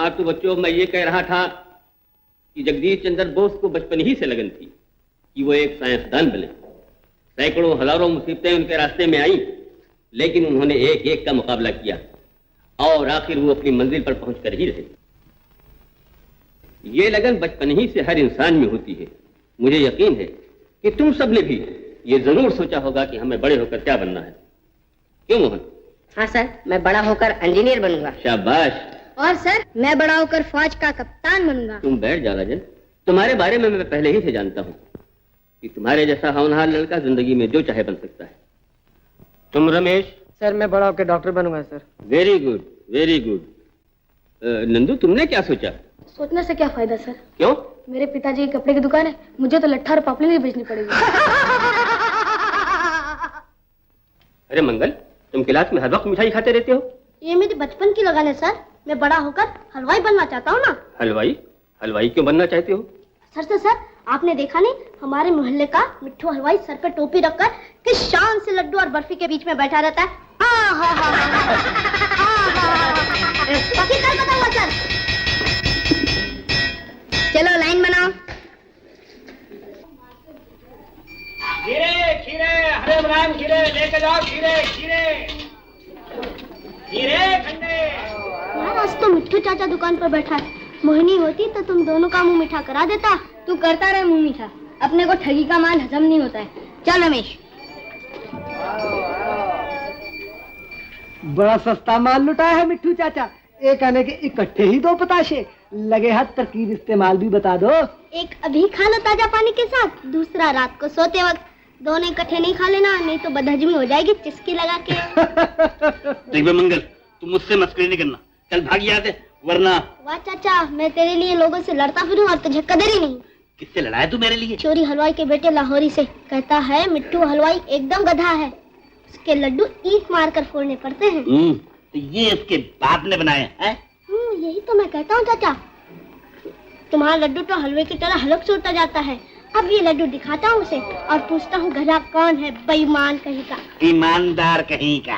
हाँ तो बच्चों, मैं ये कह रहा था कि जगदीश चंद्र बोस को बचपन ही से लगन थी कि वो एक साइंसदान बने। सैकड़ों हजारों मुसीबतें उनके रास्ते में आई, लेकिन उन्होंने एक एक का मुकाबला किया और आखिर वो अपनी मंजिल पर पहुंच कर ही रहे। ये लगन बचपन ही से हर इंसान में होती है। मुझे यकीन है कि तुम सब ने भी ये जरूर सोचा होगा कि हमें बड़े होकर क्या बनना है। क्यों मोहन? हाँ सर, मैं बड़ा होकर इंजीनियर बनूंगा। शाबाश। और सर, मैं बड़ा होकर फौज का कप्तान बनूंगा। तुम बैठ जा राजन। तुम्हारे बारे में मैं पहले ही से जानता हूँ कि तुम्हारे जैसा होनहार लड़का जिंदगी में जो चाहे बन सकता है। तुम रमेश? सर, मैं बड़ा होकर डॉक्टर बनूंगा sir. Very good, very good. Nandu, तुमने क्या सोचा? सोचने से क्या फायदा सर? क्यों? मेरे पिताजी की कपड़े की दुकान है, मुझे तो लट्ठा और पापड़ी नहीं बेचनी पड़ेगी। अरे मंगल, तुम क्लास में हर वक्त मिठाई खाते रहते हो। ये मेरी बचपन की लगन है सर। मैं बड़ा होकर हलवाई बनना चाहता हूँ ना। हलवाई? हलवाई क्यों बनना चाहते हो? सर, आपने देखा नहीं, हमारे मोहल्ले का मिट्ठू हलवाई सर पे टोपी रखकर किस शान से लड्डू और बर्फी के बीच में बैठा रहता है। बाकी कल बताऊंगा सर। चलो लाइन बनाओ। खीरे खीरे, हरे मुलायम खीरे लेके जाओ। खीरे खीरे खीरे ठंडे। यार, आज तो मिट्ठू चाचा दुकान पर बैठा है। मोहिनी होती तो तुम दोनों का मुंह मीठा करा देता। तू करता रहे मुंह मीठा, अपने को ठगी का माल हजम नहीं होता है। चल रमेश। बड़ा सस्ता माल लुटाया है मिट्टू चाचा। एक आने के इकट्ठे ही 2 पताशे। लगे हाथ तरकीब इस्तेमाल भी बता दो। एक अभी खा लो ताजा पानी के साथ, दूसरा रात को सोते वक्त। दोनों इकट्ठे नहीं खा लेना, नहीं तो बदहजमी हो जाएगी चिस्की लगा के। देख मंगल, तुम मुझसे मस्करी नहीं करना। चल भाग यहाँ से, वरना। वाह चाचा, मैं तेरे लिए लोगों से लड़ता फिरूं और तुझे कदर ही नहीं। किससे लड़ा है तू मेरे लिए? चोरी हलवाई के बेटे लाहौरी से। कहता है मिट्टू हलवाई एकदम गधा है, उसके लड्डू ईंट मारकर फोड़ने पड़ते हैं। तो ये इसके बाप ने बनाए हैं? यही तो मैं कहता हूँ चाचा। तुम्हारा लड्डू तो हलवे की तरह हलक से उड़ता जाता है। अब ये लड्डू दिखाता हूँ उसे और पूछता हूँ गधा कौन है, बेईमान कहीं का। ईमानदार कहीं का।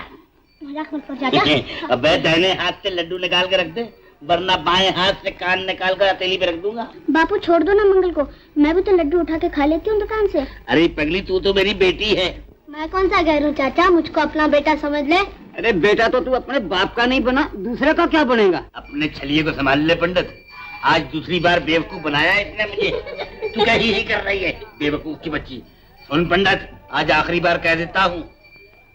मजाक मत कर चाचा। अबे दाहिने हाथ से लड्डू निकाल के रख दे, वरना बाएं हाथ से कान निकाल कर हथेली पे रख दूंगा। बापू छोड़ दो ना मंगल को, मैं भी तो लड्डू उठा के खा लेती हूँ दुकान से। अरे पगली, तू तो मेरी बेटी है। मैं कौन सा गैर हूँ चाचा, मुझको अपना बेटा समझ ले। अरे बेटा तो तू अपने बाप का नहीं बना, दूसरे का क्या बनेगा? अपने छलिए को संभाल ले पंडित। आज दूसरी बार बेवकूफ बनाया इसने मुझे। तू क्या ही कर रही है बेवकूफ की बच्ची। सुन पंडित, आज आखिरी बार कह देता हूँ,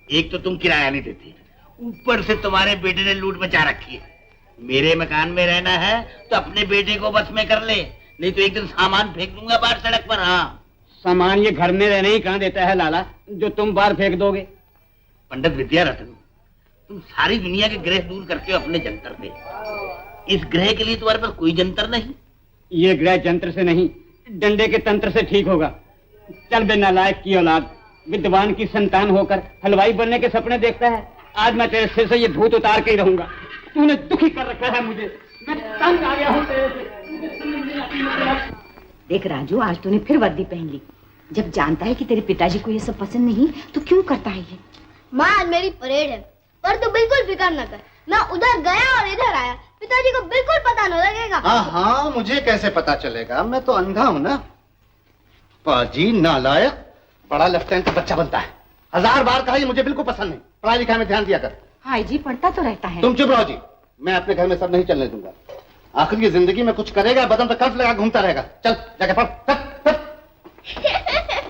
एक तो तुम किराया नहीं देती, ऊपर से तुम्हारे बेटे ने लूट मचा रखी है। मेरे मकान में रहना है तो अपने बेटे को बस में कर ले, नहीं तो एक दिन सामान फेंक दूंगा बाहर सड़क पर। हाँ, सामान ये घर में रहने ही कहाँ देता है लाला, जो तुम बाहर फेंक दोगे? पंडित विद्यारत्न, तुम सारी दुनिया के ग्रह दूर करते हो अपने जंतर पे। इस ग्रह के लिए तुम्हारे पास कोई जंतर नहीं? ये ग्रह जंत्र से नहीं, डंडे के तंत्र से ठीक होगा। चल बे नालायक की औलाद, विद्वान की संतान होकर हलवाई बनने के सपने देखता है। आज मैं तेरे सिर से ये भूत उतार के ही रहूंगा। तूने दुखी कर रखा है मुझे, मैं तंग आ गया हूँ तेरे से। देख राजू, आज तूने फिर वर्दी पहन ली। जब जानता है कि तेरे पिताजी को ये सब पसंद नहीं तो क्यों करता है ये? माँ, आज मेरी परेड है, पर तू बिल्कुल फिक्र न कर। मैं उधर गया और इधर आया, पिताजी को बिल्कुल पता न लगेगा। हाँ, मुझे कैसे पता चलेगा, मैं तो अंधा हूँ ना। पाजी नालायक, बड़ा लेफ्टिनेंट का बच्चा बनता है। 1000 बार कहा, ये मुझे बिल्कुल पसंद नहीं। पढ़ाई लिखाई में ध्यान दिया कर। हाँ जी, पढ़ता तो रहता है। तुम चुप रहो जी, मैं अपने घर में सब नहीं चलने दूंगा। आखिर की जिंदगी में कुछ करेगा, बदन पर कर्फ लगा घूमता रहेगा। चल जाके पढ़।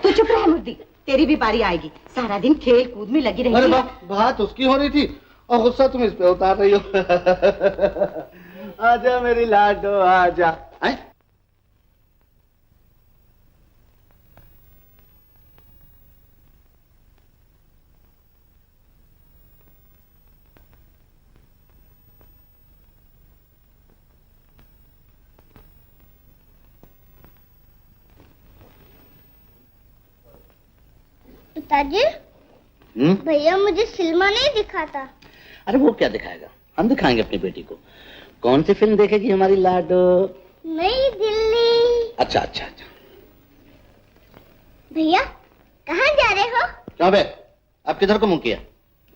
तू चुप रह मुर्दी, तेरी भी बारी आएगी। सारा दिन खेल कूद में लगी रही। अरे बात उसकी हो रही थी और गुस्सा तुम इस पे उतार रही हो। आजा मेरी लाडो आजा। पिताजी, भैया मुझे फिल्म नहीं दिखाता। अरे वो क्या दिखाएगा, हम दिखाएंगे अपनी बेटी को। कौन सी फिल्म देखेगी हमारी लाडो? नई दिल्ली। अच्छा अच्छा अच्छा। भैया कहाँ जा रहे हो? क्यों बे, अब किधर को मुंह किया?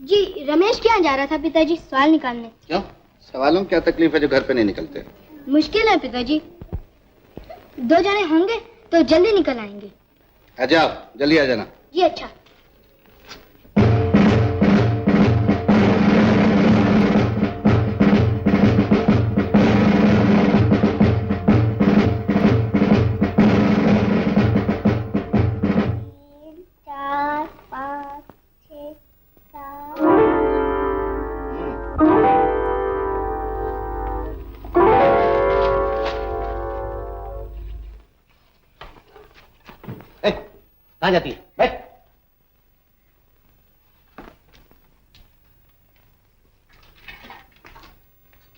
जी रमेश के यहाँ जा रहा था पिताजी, सवाल निकालने। क्यों, सवालों में क्या तकलीफ है जो घर पे नहीं निकलते? मुश्किल है पिताजी, 2 जने होंगे तो जल्दी निकल आएंगे। आ जाओ, जल्दी आ जाना। जी अच्छा। कहाँ जाती है? बैठ।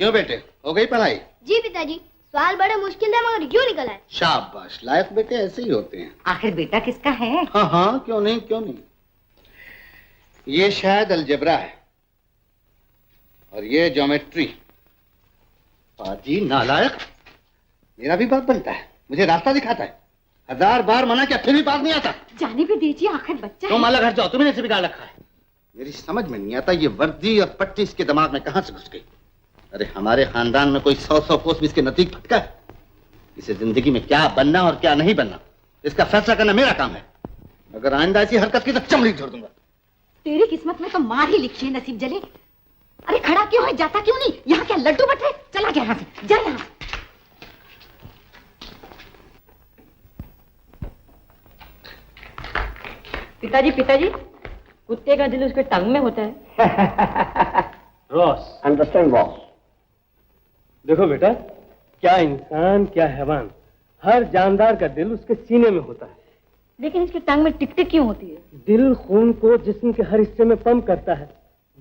क्यों बेटे, हो गई पढ़ाई? जी पिताजी, सवाल बड़े मुश्किल है मगर यूं निकल आए। शाबाश, लायक बेटे ऐसे ही होते हैं। आखिर बेटा किसका है? हाँ हाँ, क्यों नहीं क्यों नहीं। ये शायद अलजेब्रा है और ये ज्योमेट्री। पाजी नालायक, मेरा भी बाप बनता है, मुझे रास्ता दिखाता है, 1000 बार मना किया फिर भी पास नहीं आता। जाने भी दीजिए, आखिर बच्चा तुम अलग हट जाओ, तुम्हें ऐसे बिगाड़ रखा है। मेरी समझ में नहीं आता ये वर्दी और पट्टी इसके दिमाग में कहां से घुस गई। अरे हमारे खानदान में कोई 100 कोस भी इसके नतीज फटका है। इसे जिंदगी में क्या बनना और क्या नहीं बनना इसका फैसला करना मेरा काम है। अगर आइंदा ऐसी हरकत की तो चमड़ी छोड़ दूंगा। तेरी किस्मत में तो मार ही लिखी है, नसीब जले। अरे खड़ा क्यों है, जाता क्यों नहीं? यहाँ क्या लड्डू बट है? चला गया यहाँ से, जा यहाँ। पिताजी पिताजी, कुत्ते का दिल उसके टंग में होता है। Ross, understand boss. देखो बेटा, क्या इंसान क्या हैवान, हर जानदार का दिल उसके सीने में होता है। लेकिन इसके टंग में टिक-टिक क्यों होती है? दिल खून को जिस्म के हर हिस्से में पंप करता है,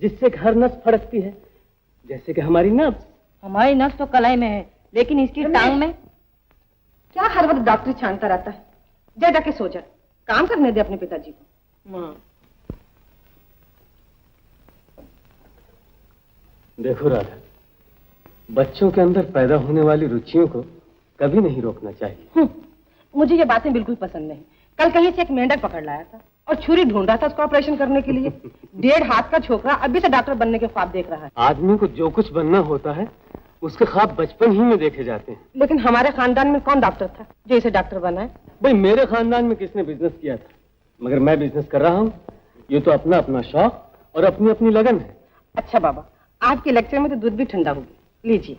जिससे कि हर नस फड़कती है, जैसे कि हमारी नब्ज। हमारी नस तो कलाई में है, लेकिन इसकी टांग में। क्या हर वक्त डॉक्टर छानता रहता है? जा जाके सो जा, काम करने दे अपने पिताजी को। माँ, देखो राधा, बच्चों के अंदर पैदा होने वाली रुचियों को कभी नहीं रोकना चाहिए। मुझे ये बातें बिल्कुल पसंद नहीं। कल कहीं से एक मेंढक पकड़ लाया था और छुरी ढूंढ रहा था उसको ऑपरेशन करने के लिए। 1.5 हाथ का छोकरा अभी से डॉक्टर बनने के ख्वाब देख रहा है। आदमी को जो कुछ बनना होता है उसके ख्वाब बचपन ही में देखे जाते हैं। लेकिन हमारे खानदान में कौन डॉक्टर था जो इसे डॉक्टर बनाए? भाई मेरे खानदान में किसने बिजनेस किया था, मगर मैं बिजनेस कर रहा हूँ। ये तो अपना अपना शौक और अपनी अपनी लगन है। अच्छा बाबा, आज के लेक्चर में तो दूध भी ठंडा होगी, लीजिए।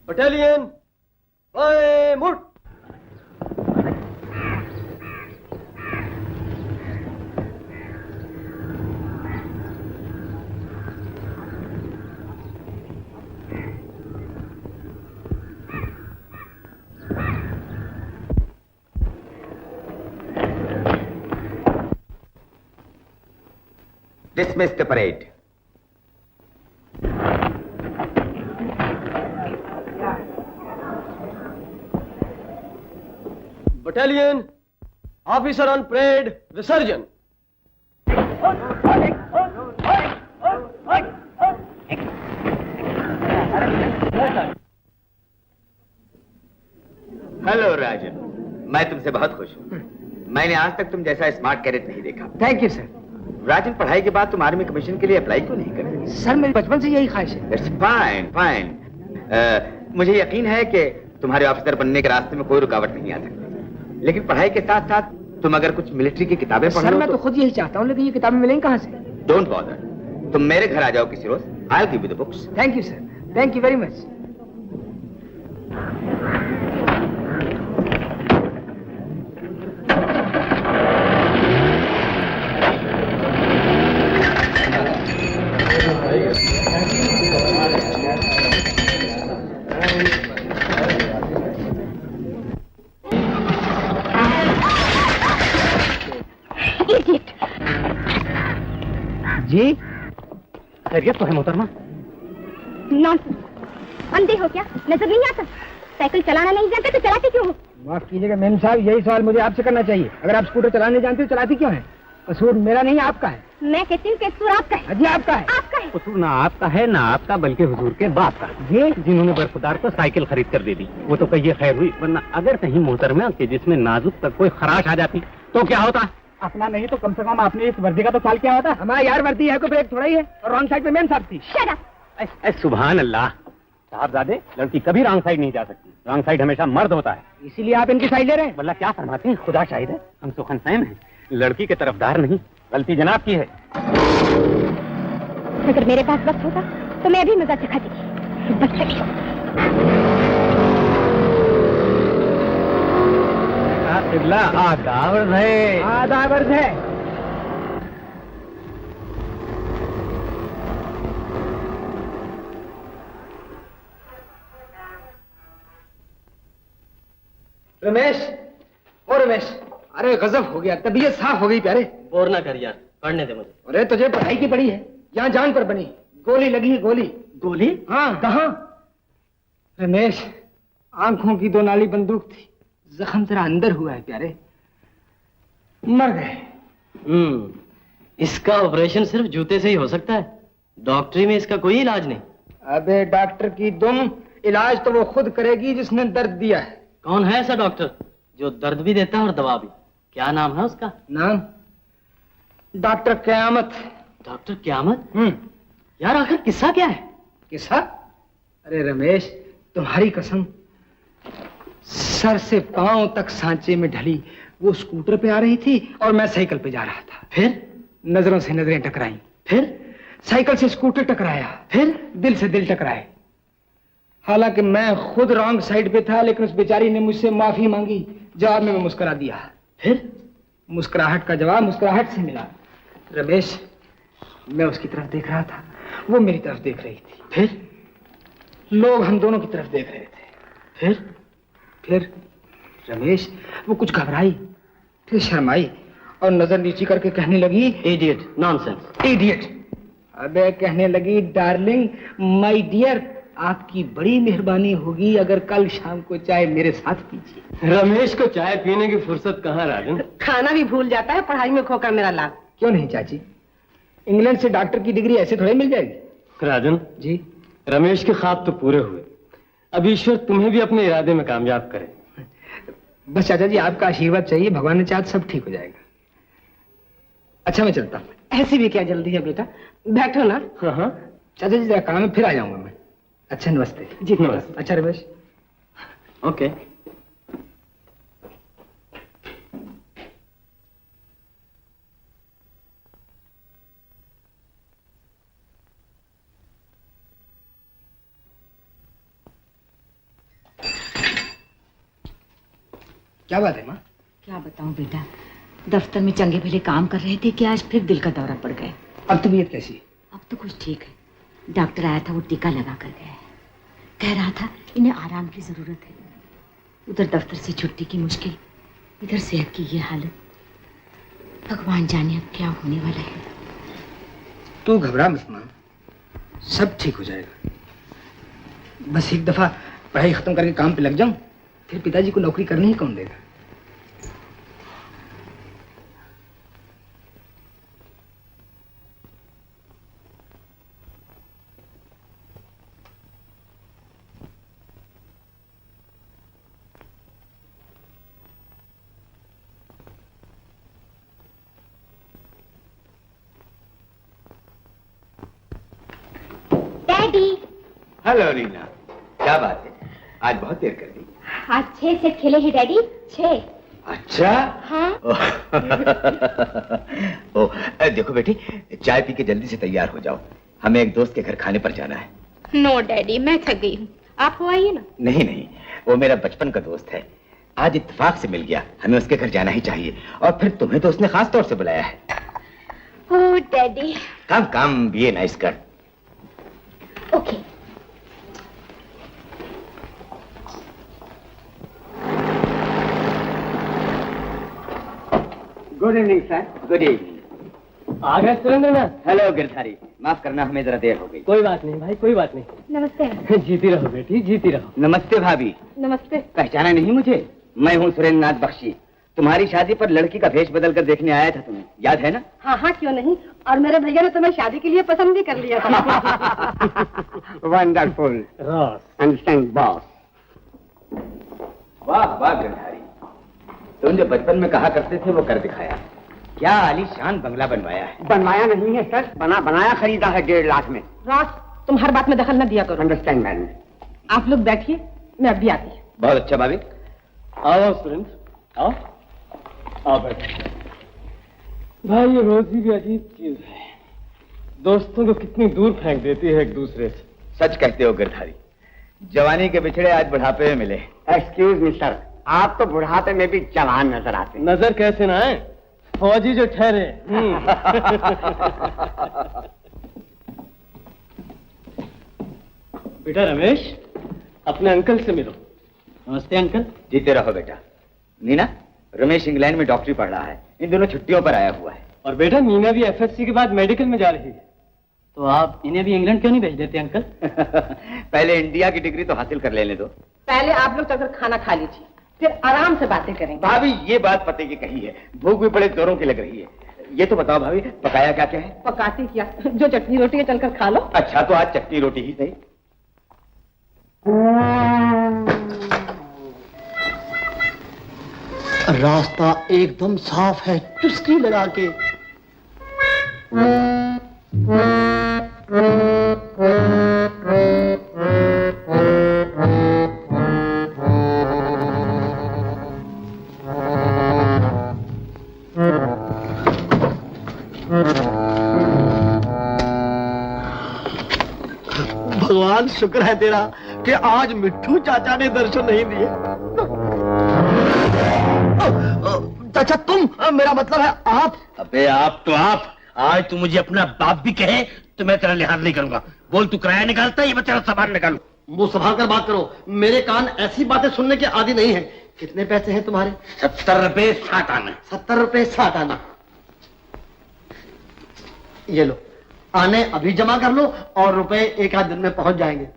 बटालियन ओए मुड़। Dismiss the parade. Battalion, officer on parade, Visurgin. Hello Rajan, मैं तुमसे बहुत खुश हूँ। मैंने आज तक तुम जैसा स्मार्ट कैडेट नहीं देखा। Thank you sir. राजन, पढ़ाई के बाद तुम आर्मी कमीशन के लिए अप्लाई क्यों नहीं करते? सर मेरी बचपन से यही ख्वाहिश है। That's fine, fine. मुझे यकीन है कि तुम्हारे ऑफिसर बनने के रास्ते में कोई रुकावट नहीं आ सकती। लेकिन पढ़ाई के साथ साथ तुम अगर कुछ मिलिट्री की किताबें पढ़ सर लो मैं तो खुद यही चाहता हूँ, लेकिन ये किताबें मिलेंगी कहाँ से? डोंट बॉदर, तुम मेरे घर आ जाओ किसी रोज। I will give you the books. Thank you sir, thank you very much. जी खैरियत तो है मोहतरमा? नॉनसेंस, अंधे हो क्या? नजर नहीं आता? साइकिल चलाना नहीं जानते तो चलाते क्यों हो? माफ कीजिएगा मैम साहब, यही सवाल मुझे आपसे करना चाहिए। अगर आप स्कूटर चलाने जानते तो चलाती क्यों है? कसूर मेरा नहीं आपका है। मैं कहती हूँ कि कसूर आपका है। जी आपका है। आपका है। कसूर ना आपका है ना आपका, बल्कि हुजूर के बाप का, ये जिन्होंने बर्फदार को साइकिल खरीद कर दे दी। वो तो कहिए खैर हुई, वरना अगर कहीं मोहतरमा के जिसमें नाजुक तक कोई खराश आ जाती तो क्या होता? अपना नहीं तो कम से कम आपने इस वर्दी का तो ख्याल किया होता। हमारा यार वर्दी है, कोई ब्रेक थोड़ा ही है। और रॉन्ग साइड पे मैम साहब थी। Shut up। सुभान अल्लाह साहबजादे, लड़की कभी रॉन्ग साइड नहीं जा सकती। रॉन्ग साइड हमेशा मर्द होता है। इसीलिए आप इनकी साइड ले रहे हैं। वल्लाह क्या फरमाते हैं, खुदा शाहिद है, हम सुखन फहम हैं, लड़की के तरफदार नहीं। गलती जनाब की है। अगर मेरे पास वक्त होता तो मैं भी मजा चखाती थी। बदतमीज। आदावर्द है। आदावर्द है। रमेश, ओ रमेश, अरे गजब हो गया, तबीयत साफ हो गई प्यारे। बोर ना कर यार, पढ़ने दे मुझे। अरे तुझे पढ़ाई की पड़ी है, यहाँ जान पर बनी। गोली लगी है, गोली। गोली? हाँ, कहाँ? रमेश, आंखों की दो नाली बंदूक थी, जख्म तेरा अंदर हुआ है प्यारे, मर गए। इसका ऑपरेशन सिर्फ जूते से ही हो सकता है, डॉक्टरी में इसका कोई इलाज नहीं। अबे डॉक्टर की दुम, इलाज तो वो खुद करेगी जिसने दर्द दिया है। कौन है ऐसा डॉक्टर जो दर्द भी देता है और दवा भी? क्या नाम है उसका? नाम? डॉक्टर क़यामत। डॉक्टर क़यामत? यार आखिर किस्सा क्या है? किस्सा? अरे रमेश, तुम्हारी कसम, सर से पांव तक सांचे में ढली। वो स्कूटर पे आ रही थी और मैं साइकिल पे जा रहा था। फिर नजरों से नजरें टकराई, फिर साइकिल से स्कूटर टकराया, फिर दिल से दिल टकराए। हालांकि मैं खुद रॉन्ग साइड पे था, लेकिन उस बेचारी ने मुझसे माफी मांगी। जवाब में मैं मुस्कुरा दिया। फिर मुस्कुराहट का जवाब मुस्कुराहट से मिला। रमेश, मैं उसकी तरफ देख रहा था, वो मेरी तरफ देख रही थी। फिर लोग हम दोनों की तरफ देख रहे थे। फिर रमेश, वो कुछ घबराई, फिर शर्माई और नजर नीची करके कहने लगी, इडियट, नॉनसेंस। इडियट? अबे कहने लगी, डार्लिंग, माय डियर, आपकी बड़ी मेहरबानी होगी अगर कल शाम को चाय मेरे साथ पीजिए। रमेश को चाय पीने की फुर्सत कहाँ राजन? खाना भी भूल जाता है, पढ़ाई में खोकर मेरा लाभ। क्यों नहीं चाची, इंग्लैंड से डॉक्टर की डिग्री ऐसे थोड़ी मिल जाएगी। राजन जी, रमेश के ख्वाब तो पूरे हुए, अब ईश्वर तुम्हें भी अपने इरादे में कामयाब करे। बस चाचा जी आपका आशीर्वाद चाहिए, भगवान ने चाहा सब ठीक हो जाएगा। अच्छा मैं चलता हूँ। ऐसी भी क्या जल्दी है बेटा, बैठो ना। हाँ, चाचा जी जरा काम है, फिर आ जाऊंगा मैं। अच्छा नमस्ते। जी नमस्ते। अच्छा रमेश। ओके। क्या बात है माँ? क्या बताऊं बेटा, दफ्तर में चंगे भले काम कर रहे थे कि आज फिर दिल का दौरा पड़ गया। अब तबीयत कैसी है? अब तो कुछ ठीक है। डॉक्टर आया था, वो टीका लगा कर गया है। कह रहा था इन्हें आराम की जरूरत है। उधर दफ्तर से छुट्टी की मुश्किल, इधर सेहत की ये हालत। भगवान जाने अब क्या होने वाला है। तू घबरा मत माँ, सब ठीक हो जाएगा। बस एक दफा पढ़ाई खत्म करके काम पे लग जाऊं, फिर पिताजी को नौकरी करने ही कौन देगा। डैडी, हेलो रीना, क्या बात है, आज बहुत देर कर दी। आज 6 सेट खेले हैं डैडी, 6। अच्छा? हाँ। देखो बेटी, चाय पी के जल्दी से तैयार हो जाओ, हमें एक दोस्त के घर खाने पर जाना है। नो डैडी, मैं थक गई हूँ, आप हो आइए ना। नहीं, वो मेरा बचपन का दोस्त है, आज इत्तेफाक से मिल गया, हमें उसके घर जाना ही चाहिए। और फिर तुम्हें तो उसने खास तौर से बुलाया है। Oh daddy. Come be a nice girl. Okay. Good evening sir. Good evening. आ गए सुरेंद्र नाथ? हेलो गिरधारी, माफ करना, हमें जरा देर हो गई। कोई बात नहीं भाई, कोई बात नहीं। नमस्ते। जीती रहो बेटी, जीती रहो। नमस्ते भाभी। नमस्ते। पहचाना नहीं मुझे? मैं हूँ सुरेंद्र नाथ बख्शी। तुम्हारी शादी पर लड़की का भेष बदल कर देखने आया था, तुम्हें याद है ना? हाँ हाँ, क्यों नहीं। और मेरे भैया ने तुम्हें शादी के लिए पसंद भी कर लिया था। Wonderful Ross. Understand boss. वाह वाह गिरधारी, तुम जो बचपन में कहा करते थे वो कर दिखाया। क्या आलीशान बंगला बनवाया है। बनवाया नहीं है सर, बनाया खरीदा है 1.5 लाख में। रॉस, तुम हर बात में दखल न दिया करो। Understand madam. आप लोग बैठिए, मैं अभी आती हूँ। बहुत अच्छा भाभी। आओ सुरेंद्र, आओ आओ बैठो। भाई ये रोजी भी अजीब चीज है, दोस्तों को कितनी दूर फेंक देती है एक दूसरे से। सच कहते हो गिरधारी, जवानी के बिछड़े आज बुढ़ापे में मिले। एक्सक्यूज मी सर, आप तो बुढ़ापे में भी जवान नजर आते हैं। नजर कैसे ना है, फौजी जो ठहरे। बेटा रमेश, अपने अंकल से मिलो। नमस्ते अंकल। जीते रहो बेटा। नीना, रमेश इंग्लैंड में डॉक्टरी पढ़ रहा है, इन दोनों छुट्टियों पर आया हुआ है। और बेटा मीना भी एफएससी के बाद मेडिकल में जा रही है, तो आप इन्हें भी इंग्लैंड क्यों नहीं भेज देते अंकल? पहले इंडिया की डिग्री तो हासिल कर लेने दो। पहले आप लोग चलकर खाना खा लीजिए, फिर आराम से बातें करेंगे। भाभी ये बात पते की कही है, भूख भी बड़े जोरों की लग रही है। ये तो बताओ भाभी, पकाया क्या क्या है? पकाती क्या, जो चटनी रोटी है चलकर खा लो। अच्छा तो आज चटनी रोटी ही सही। रास्ता एकदम साफ है, चुस्की लगा के। भगवान शुक्र है तेरा कि आज मिट्ठू चाचा ने दर्शन नहीं दिए। चाचा तुम, मेरा मतलब है आप। अबे आप तो आप, आज तू मुझे अपना बाप भी कहे तो मैं तेरा लिहाज नहीं करूंगा। बोल, तू किराया निकालता है या मैं तेरा सामान निकालूं? मुंह संभाल कर बात करो, मेरे कान ऐसी बातें सुनने के आदी नहीं है। कितने पैसे हैं तुम्हारे? 70 रुपए 60 आना। 70 रुपए 60 आना। ये लो, आने अभी जमा कर लो और रुपए 1 आध दिन में पहुंच जाएंगे।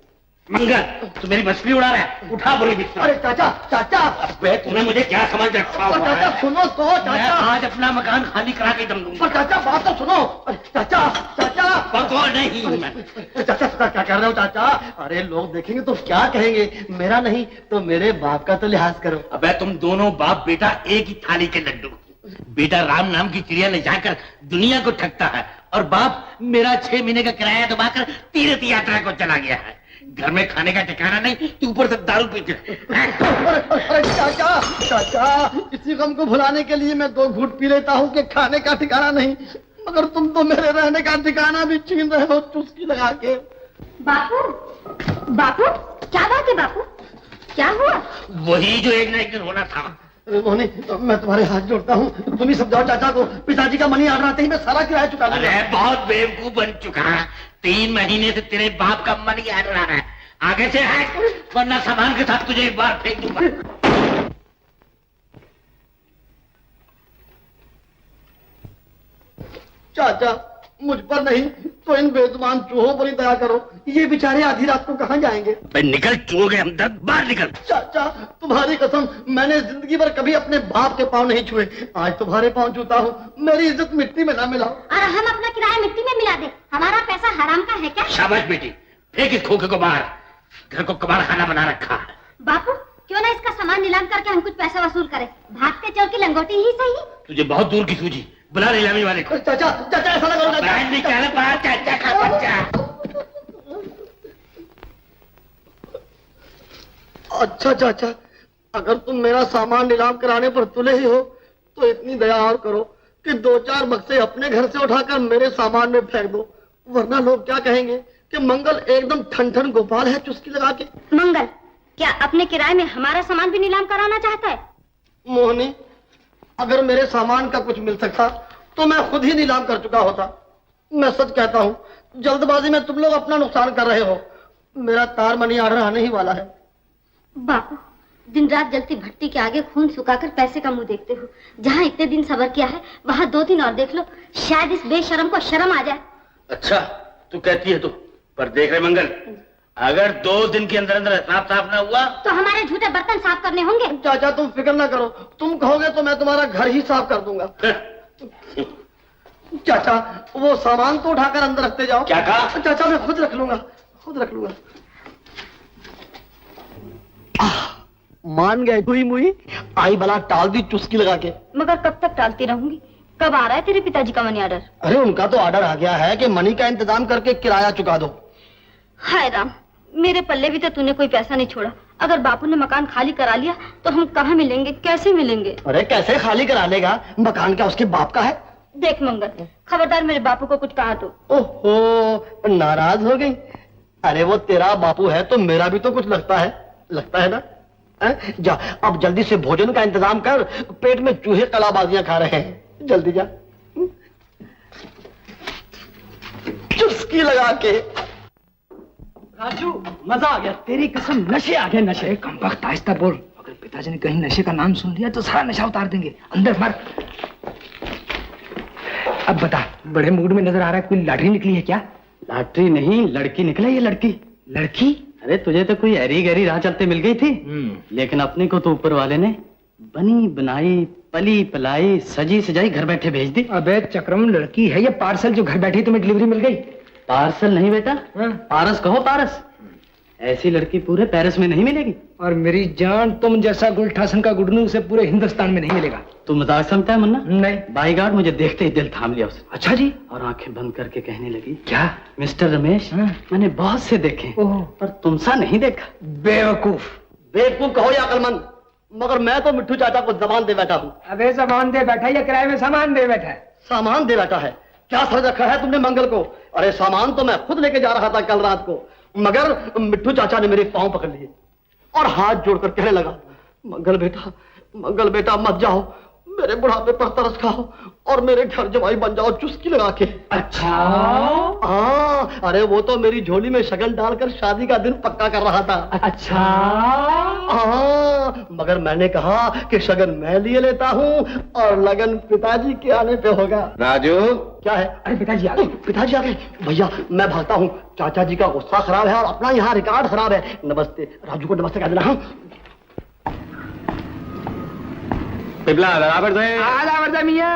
मंगल, तू मेरी मछली उड़ा रहा है, उठा बोली बिस्तर। अरे चाचा, चाचा। अबे तूने मुझे क्या समझ रखा हुआ चाचा है? सुनो तो मैं चाचा। आज अपना मकान खाली करा के दम दूंगा। चाचा बात तो सुनो। अरे चाचा, चाचा। पको नहीं मैं। चाचा चाचा क्या कर रहे हो चाचा? अरे लोग देखेंगे तो क्या कहेंगे? मेरा नहीं तो मेरे बाप का तो लिहाज करो। अबे तुम दोनों बाप बेटा एक ही थाली के लड्डू। बेटा राम नाम की चिड़िया ले जाकर दुनिया को ठगता है और बाप मेरा 6 महीने का किराया दबाकर तीर्थ यात्रा को चला गया है। घर में खाने का ठिकाना नहीं, तू ऊपर से दारू पीते। अरे चाचा, चाचा, इसी गम को भुलाने के लिए मैं 2 घूंट पी लेता हूँ कि खाने का ठिकाना नहीं, मगर तुम तो मेरे रहने का ठिकाना भी छीन रहे हो चुस्की लगा के। बापू, बापू, क्या बात है बापू? क्या हुआ? वही जो एक ना एक दिन होना था। मोहनी, मैं तुम्हारे हाथ जोड़ता हूँ, तुम ही समझाओ चाचा को। पिताजी का मनी ऑर्डर आते ही मैं सारा किराया चुका दूंगा। अरे बहुत बेवकूफ बन चुका है, 3 महीने से तेरे बाप का मनी आ रहा है। आगे से है, वरना सामान के साथ तुझे एक बार फेंक दूंगा। चाचा मुझ पर नहीं तो इन बेजुबान चूहों पर ही दया करो, ये बेचारे आधी रात को कहाँ जाएंगे? भाई निकल, चूहों के हमदर्द, बाहर निकल। चाचा तुम्हारी कसम, मैंने जिंदगी भर कभी अपने बाप के पांव नहीं छुए, आज तुम्हारे पांव छूता हूँ। मेरी इज्जत मिट्टी में ना मिलाओ। और हम अपना किराया मिट्टी में मिला दे, हमारा पैसा हराम का है क्या? शाबाश बेटी, फेंक इस खोखे को बाहर, घर को कबाड़ खाना बना रखा है। बापू क्यों ना इसका सामान नीलाम करके हम कुछ पैसा वसूल करें, भागते चोर की लंगोटी ही सही। तुझे बहुत दूर की सूझी, बुला नीलामी वाले को। चाचा, चाचा ऐसा ना करो चाचा। बाहर निकाल, बाहर चाचा का बच्चा। अच्छा चाचा, अगर तुम मेरा सामान नीलाम कराने पर तुले ही हो तो इतनी दया और करो कि 2-4 बक्से अपने घर से उठाकर मेरे सामान में फेंक दो, वरना लोग क्या कहेंगे कि मंगल एकदम ठन गोपाल है चुस्की लगा के। मंगल क्या अपने किराए में हमारा सामान भी नीलाम कराना चाहता है? मोहनी, अगर मेरे सामान का कुछ मिल सकता तो मैं खुद ही नीलाम कर चुका होता। मैं सच कहता हूँ, जल्दबाजी में तुम लोग अपना नुकसान कर रहे हो। मेरा तार मनी ऑर्डर आने ही वाला है। बापू दिन रात जलती भट्टी के आगे खून सुखाकर पैसे का मुंह देखते हो, जहाँ इतने दिन सब्र किया है वहाँ 2 दिन और देख लो, शायद इस बेशरम को शर्म आ जाए। अच्छा तू कहती है तो, पर देख रहे मंगल, अगर 2 दिन के अंदर अंदर हिसाब साफ ना हुआ तो हमारे झूठे बर्तन साफ करने होंगे। चाचा तुम फिक्र ना करो, तुम कहोगे तो मैं तुम्हारा घर ही साफ कर दूंगा। चाचा वो सामान तो उठाकर अंदर रखते जाओ। क्या कहा? चाचा मैं खुद रख लूंगा, खुद रख लूंगा। मान गए हुई मुई, आई भला टाल दी चुस्की लगा के। मगर कब तक टालती रहूंगी? कब आ रहा है तेरे पिताजी का मनी ऑर्डर? अरे उनका तो ऑर्डर आ गया है कि मनी का इंतजाम करके किराया चुका दो। हाय राम, मेरे पल्ले भी तो तूने कोई पैसा नहीं छोड़ा। अगर बापू ने मकान खाली करा लिया तो हम कहाँ मिलेंगे, कैसे मिलेंगे? अरे कैसे खाली करा लेगा, मकान क्या उसके बाप का है? देख मंगल, खबरदार मेरे बापू को कुछ कहा तो। ओहो, नाराज हो गई? अरे वो तेरा बापू है तो मेरा भी तो कुछ लगता है ना? जा अब जल्दी से भोजन का इंतजाम कर, पेट में चूहे कलाबाजियां खा रहे हैं, जल्दी जा। चुस्की लगा के। राजू मजा आ गया, तेरी कसम नशे आ गए, नशे। कम वक्त आहिस्ता बोल, अगर पिताजी ने कहीं नशे का नाम सुन लिया तो सारा नशा उतार देंगे। अंदर मर। अब बता, बड़े मूड में नजर आ रहा है, कोई लॉटरी निकली है क्या? लॉटरी नहीं, लड़की निकला। ये लड़की। लड़की? अरे तुझे तो कोई हरी गहरी राह चलते मिल गई थी, लेकिन अपने को तो ऊपर वाले ने बनी बनाई पली पलाई सजी सजाई घर बैठे भेज दी। अबे चक्रम, लड़की है ये पार्सल जो घर बैठे तुम्हें डिलीवरी मिल गई? पार्सल नहीं बेटा, पारस कहो, पारस। ऐसी लड़की पूरे पेरिस में नहीं मिलेगी। और मेरी जान, तुम जैसा गुलठासन का गुडनू उसे पूरे हिंदुस्तान में नहीं मिलेगा। तू मजाक समझता है मुन्ना? नहीं। बाईगार्ड मुझे देखते ही दिल थाम लिया उसने। अच्छा जी? और आंखें बंद करके कहने लगी, क्या? मिस्टर रमेश, मैंने बहुत से देखे पर तुमसा नहीं देखा। बेवकूफ। बेवकूफ कहो या अकलमंद, मगर मैं तो मिट्टू चाचा को जबान दे बैठा हूँ। अबे जबान दे बैठा या किराए में सामान दे बैठा है? सामान दे बैठा है? क्या सर रखा है तुमने मंगल को? अरे सामान तो मैं खुद लेके जा रहा था कल रात को, मगर मिट्टू चाचा ने मेरे पांव पकड़ लिए और हाथ जोड़कर कहने लगा, मंगल बेटा मत जाओ, मेरे बुढ़ापे पर तरस खाओ और मेरे घर जवाई बन जाओ, चुस्की लगा के। अच्छा? हाँ, अरे वो तो मेरी झोली में शगन डालकर शादी का दिन पक्का कर रहा था। अच्छा? हाँ, मगर मैंने कहा कि शगन मैं लिए लेता हूँ और लगन पिताजी के आने पे होगा। राजू, क्या है? अरे पिताजी आ गए। पिताजी आ गए? भैया मैं भागता हूँ, चाचा जी का गुस्सा खराब है और अपना यहाँ रिकॉर्ड खराब है। नमस्ते, राजू को नमस्ते कह देना। हाँ पिपला बराबर से। आधा वर्दा मियाँ।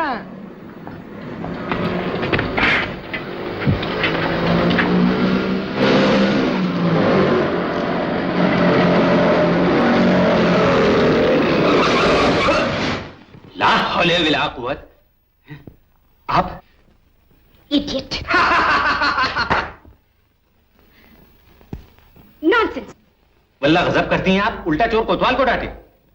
ला हौले विला कुव्वत। आप? इडियट। नॉनसेंस। वल्ला गजब करती हैं आप, उल्टा चोर कोतवाल को डांटे।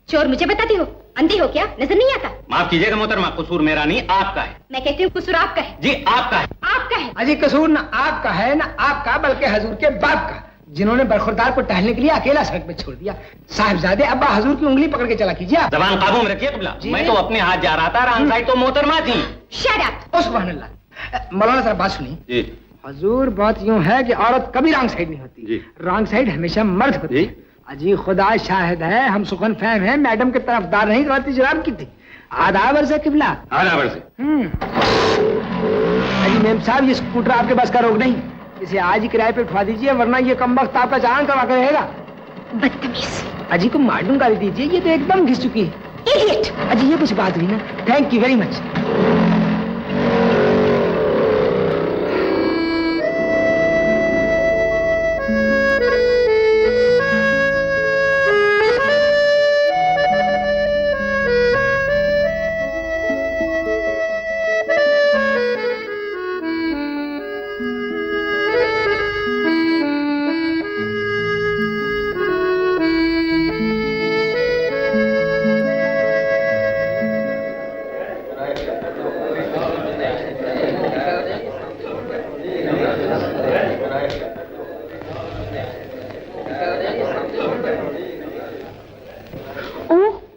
चोर मुझे बताती हो? अंधी हो क्या, नजर नहीं आता? माफ कीजिएगा मोहतरमा, कसूर मेरा नहीं आपका है। मैं कहती हूँ कसूर आपका है। जी आपका है। आपका है। अजी कसूर ना आपका है ना आपका, बल्कि हजूर के बाप का, जिन्होंने बरखुरदार को टहलने के लिए अकेला सड़क पे छोड़ दिया। साहिबजादे अब्बा हजूर की उंगली पकड़ के चला कीजिए आप। जबान काबू में रखिए कबला, मैं तो अपने हाथ जा रहा था, रंग साइड तो मोहतरमा थी। Shut up. ओ सुभान अल्लाह। मौलाना साहब बात सुनिए। जी हजूर, बात यूं है कि औरत कभी रॉन्ग साइड नहीं होती। जी। रॉन्ग साइड हमेशा मर्द होती है। अजी खुदा शाहिद है, हम सुखन फहम हैं, मैडम के तरफदार नहीं, गलती जनाब की थी। आधा वर्ष है किबला। आधा वर्ष। अजी मेम साहब, ये स्कूटर आपके बस का रोक नहीं, इसे आज ही किराए पे उठवा दीजिए, वरना ये कमबख्त आपका चालान करवा कर रहेगा। बदतमीज। अजी को मालूम गाली दीजिए, ये तो एकदम घिस चुकी है। इडियट। अजी ये कुछ बात हुई ना। Thank you very much.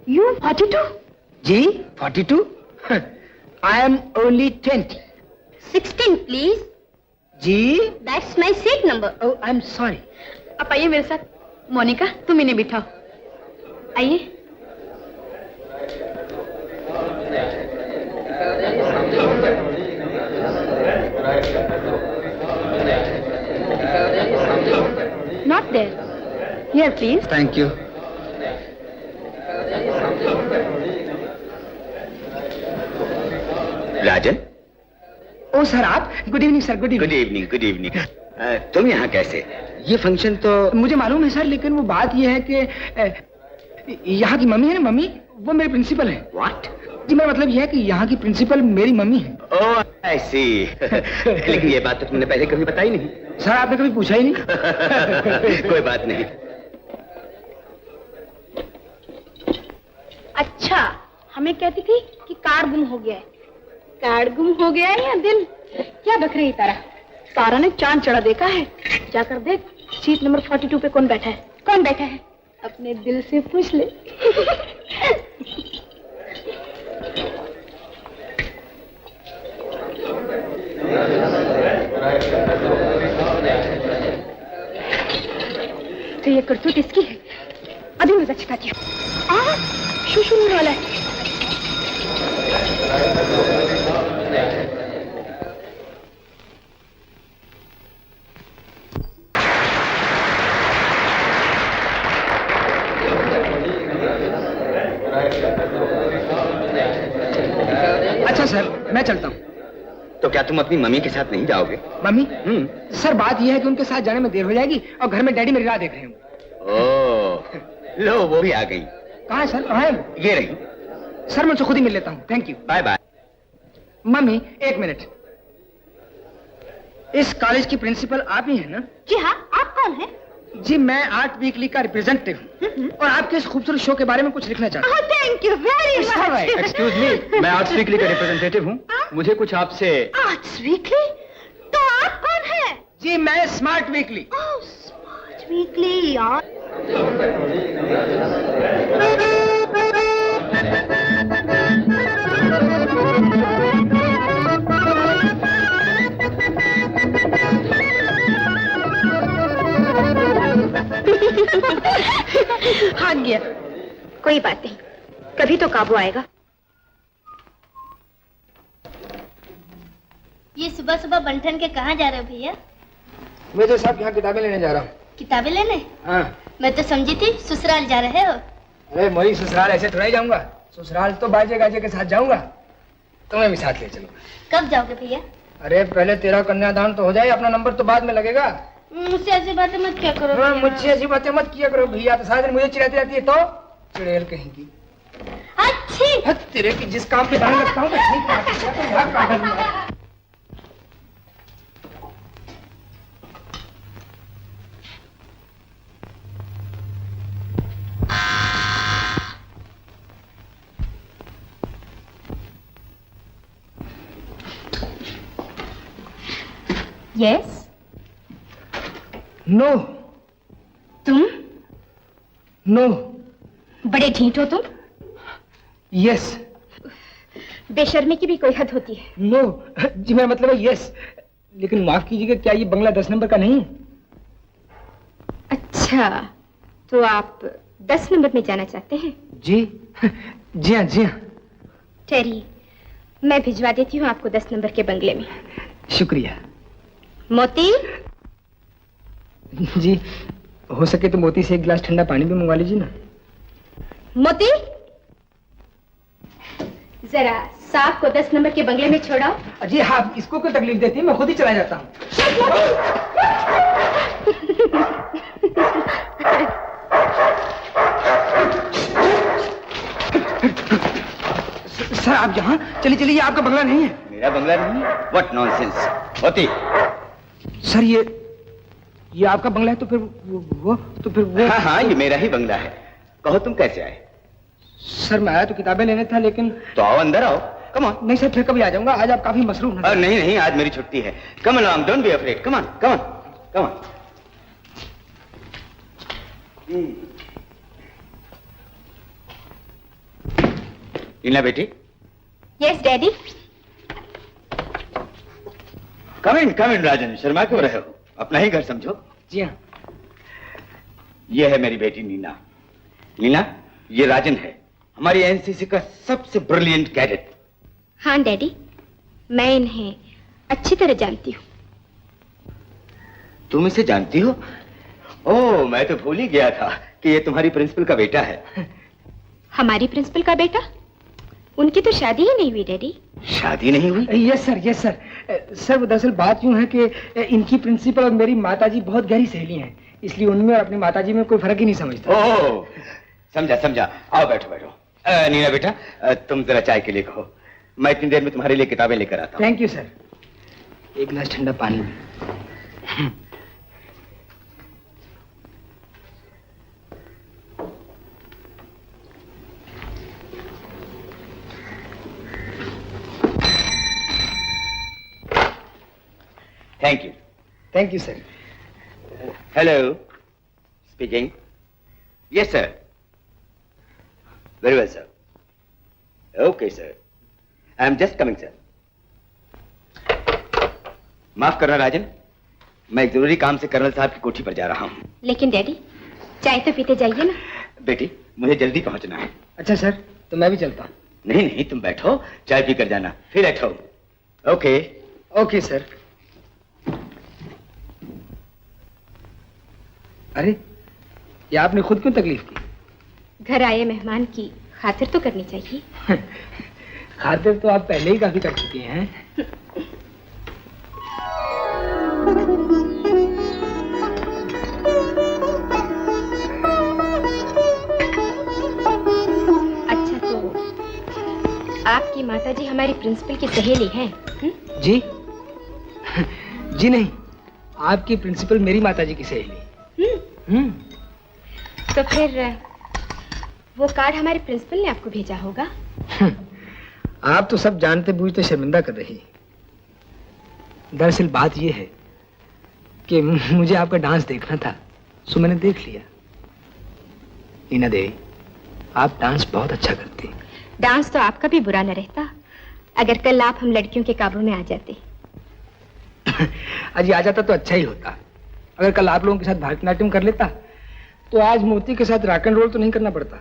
You 42? जी 42? I am only 20. 16 please. जी? That's my seat number. Oh, I'm sorry. आप आइए मेरे साथ। मोनिका, तुम इन्हें बिठाओ। आइए। Here please. Thank you. Rajan. Oh sir आप। Good evening sir. Good good evening good evening. तुम यहाँ कैसे? ये फंक्शन तो मुझे मालूम है सर, लेकिन वो बात ये है कि यहाँ की मम्मी है ना, मम्मी वो मेरे प्रिंसिपल है। व्हाट? जी मेरा मतलब यह है कि यहाँ की प्रिंसिपल मेरी मम्मी है। ओह आई सी। लेकिन ये बात तो तुमने पहले कभी बताई नहीं। सर आपने कभी पूछा ही नहीं। कोई बात नहीं। अच्छा, हमें कहती थी कि कार गुम हो गया है। कार गुम हो गया है या दिल? क्या बक रही तारा? तारा ने चांद चढ़ा देखा है। जाकर देख सीट नंबर 42 पे कौन बैठा है। कौन बैठा है? अपने दिल से पूछ ले। तो ये करतूत इसकी है। अभी मजा चखाती हूँ। शू होने वाला है। अच्छा सर मैं चलता हूँ। तो क्या तुम अपनी मम्मी के साथ नहीं जाओगे? मम्मी? सर बात यह है कि उनके साथ जाने में देर हो जाएगी और घर में डैडी मेरी राह देख रहे हैं। ओह लो वो भी आ गई। कहाँ है सर? कहाँ है? ये रही। सर मैं उनसे खुद ही मिल लेता हूँ। Thank you. Bye bye. Mummy एक मिनट। इस कॉलेज की प्रिंसिपल आप ही हैं ना? जी हाँ, आप कौन हैं? जी मैं आर्ट वीकली का रिप्रेजेंटेटिव हूँ और आपके इस खूबसूरत शो के बारे में कुछ लिखना चाहता हूँ। Thank you very much. Excuse me, मैं आर्ट वीकली का रिप्रेजेंटेटिव हूँ। मुझे कुछ आपसे। Arts weekly? तो आप कौन हैं? जी मैं smart weekly. Oh smart weekly यार। भाग गया। कोई बात नहीं, कभी तो काबू आएगा। ये सुबह सुबह बंठन के कहाँ जा रहे हो भैया? मैं तो साहब यहाँ किताबें लेने जा रहा हूँ। किताबें लेने? हाँ। मैं तो समझी थी ससुराल जा रहे हो। अरे मोरी ससुराल ऐसे थोड़ा ही जाऊंगा। ससुराल तो बाजे गाजे के साथ जाऊंगा। तुम्हें भी साथ ले चलूंगा। कब जाओगे भैया? अरे पहले तेरा कन्यादान तो हो जाए, अपना नंबर तो बाद में लगेगा। मुझसे ऐसी बातें मत क्या करो। हाँ, मुझसे ऐसी बातें मत किया करो भैया। तो सारा दिन मुझे चिढ़ाती रहती है। तो चुड़ैल कहीं की। अच्छी तेरे की जिस काम पे ध्यान रखता हूँ तो ठीक बात है, तो भाग पागल है। यस। नो। तुम नो। बड़े ढीठ हो तुम। यस। बेशर्मी की भी कोई हद होती है। नो जी मेरा मतलब है यस। लेकिन माफ कीजिएगा, क्या ये बंगला 10 नंबर का नहीं है? अच्छा, तो आप 10 नंबर में जाना चाहते हैं? जी जी हाँ, जी हाँ। ठहरिए, मैं भिजवा देती हूँ आपको 10 नंबर के बंगले में। शुक्रिया। मोती? जी हो सके तो मोती से एक गिलास ठंडा पानी भी मंगवा लीजिए ना। मोती, जरा साहब को 10 नंबर के बंगले में छोड़ाओ। जी हाँ, इसको कोई तकलीफ देती है, मैं खुद ही चला जाता हूँ। सर आप यहाँ चलिए चलिए, आपका बंगला नहीं है। मेरा बंगला नहीं है? What nonsense. होती सर ये आपका बंगला है तो फिर वो हाँ हाँ, ये मेरा ही बंगला है। कहो तुम कैसे आए? सर मैं आया तो किताबें लेने था, लेकिन तो आओ अंदर आओ। Come on. नहीं सर, फिर कभी आ जाऊंगा। आज आप काफी मसरूफ नजर। नहीं नहीं, आज मेरी छुट्टी है। Come on, don't be afraid. Come on come on come on. Leena बेटी। Yes daddy. Come in Rajan, शर्मा क्यों रहे हो? अपना ही घर समझो। जी हाँ। ये है मेरी बेटी नीना। नीना, ये राजन है, हमारी एनसीसी का सबसे ब्रिलियंट कैडेट। हाँ डैडी, मैं इन्हें अच्छी तरह जानती हूँ। तुम इसे जानती हो? ओह, मैं तो भूल ही गया था कि ये तुम्हारी प्रिंसिपल का बेटा है। हमारी प्रिंसिपल का बेटा? उनकी तो शादी ही नहीं हुई डैडी। शादी नहीं हुई? Yes sir, yes sir. Sir वो दरअसल बात यूं है कि इनकी प्रिंसिपल और मेरी माताजी बहुत गहरी सहेली हैं, इसलिए उनमें और अपनी माताजी में कोई फर्क ही नहीं समझता। ओह, समझा समझा। आओ बैठो बैठो। नीना बेटा, तुम जरा चाय के लिए कहो, मैं इतनी देर में तुम्हारे लिए किताबें लेकर आता हूँ। Thank you sir. एक गिलास ठंडा पानी भी। Thank you. Thank you sir. Hello, speaking. Yes sir. Very well sir. Okay sir, I am just coming sir. माफ करना राजन, मैं एक जरूरी काम से कर्नल साहब की कोठी पर जा रहा हूँ। लेकिन डैडी, चाय तो पीते जाइए ना। बेटी, मुझे जल्दी पहुंचना है। अच्छा सर, तो मैं भी चलता हूँ। नहीं नहीं, तुम बैठो, चाय पी कर जाना, फिर at home. Okay. Okay sir. अरे, ये आपने खुद क्यों तकलीफ की? घर आए मेहमान की खातिर तो करनी चाहिए। खातिर तो आप पहले ही काफी कर चुके हैं। अच्छा, तो आपकी माताजी हमारी प्रिंसिपल की सहेली हैं? जी? जी नहीं, आपकी प्रिंसिपल मेरी माताजी की सहेली। तो फिर वो कार्ड हमारे प्रिंसिपल ने आपको भेजा होगा। आप तो सब जानते बूझते शर्मिंदा कर रही। दरअसल बात यह है कि मुझे आपका डांस देखना था, सो मैंने देख लिया। नीना देवी, आप डांस बहुत अच्छा करती हैं। डांस तो आपका भी बुरा न रहता अगर कल आप हम लड़कियों के काबू में आ जाते। आज आ जाता तो अच्छा ही होता। अगर कल आप लोगों के साथ भारतनाट्यम कर लेता तो आज मोती के साथ रॉक एंड रोल तो नहीं करना पड़ता।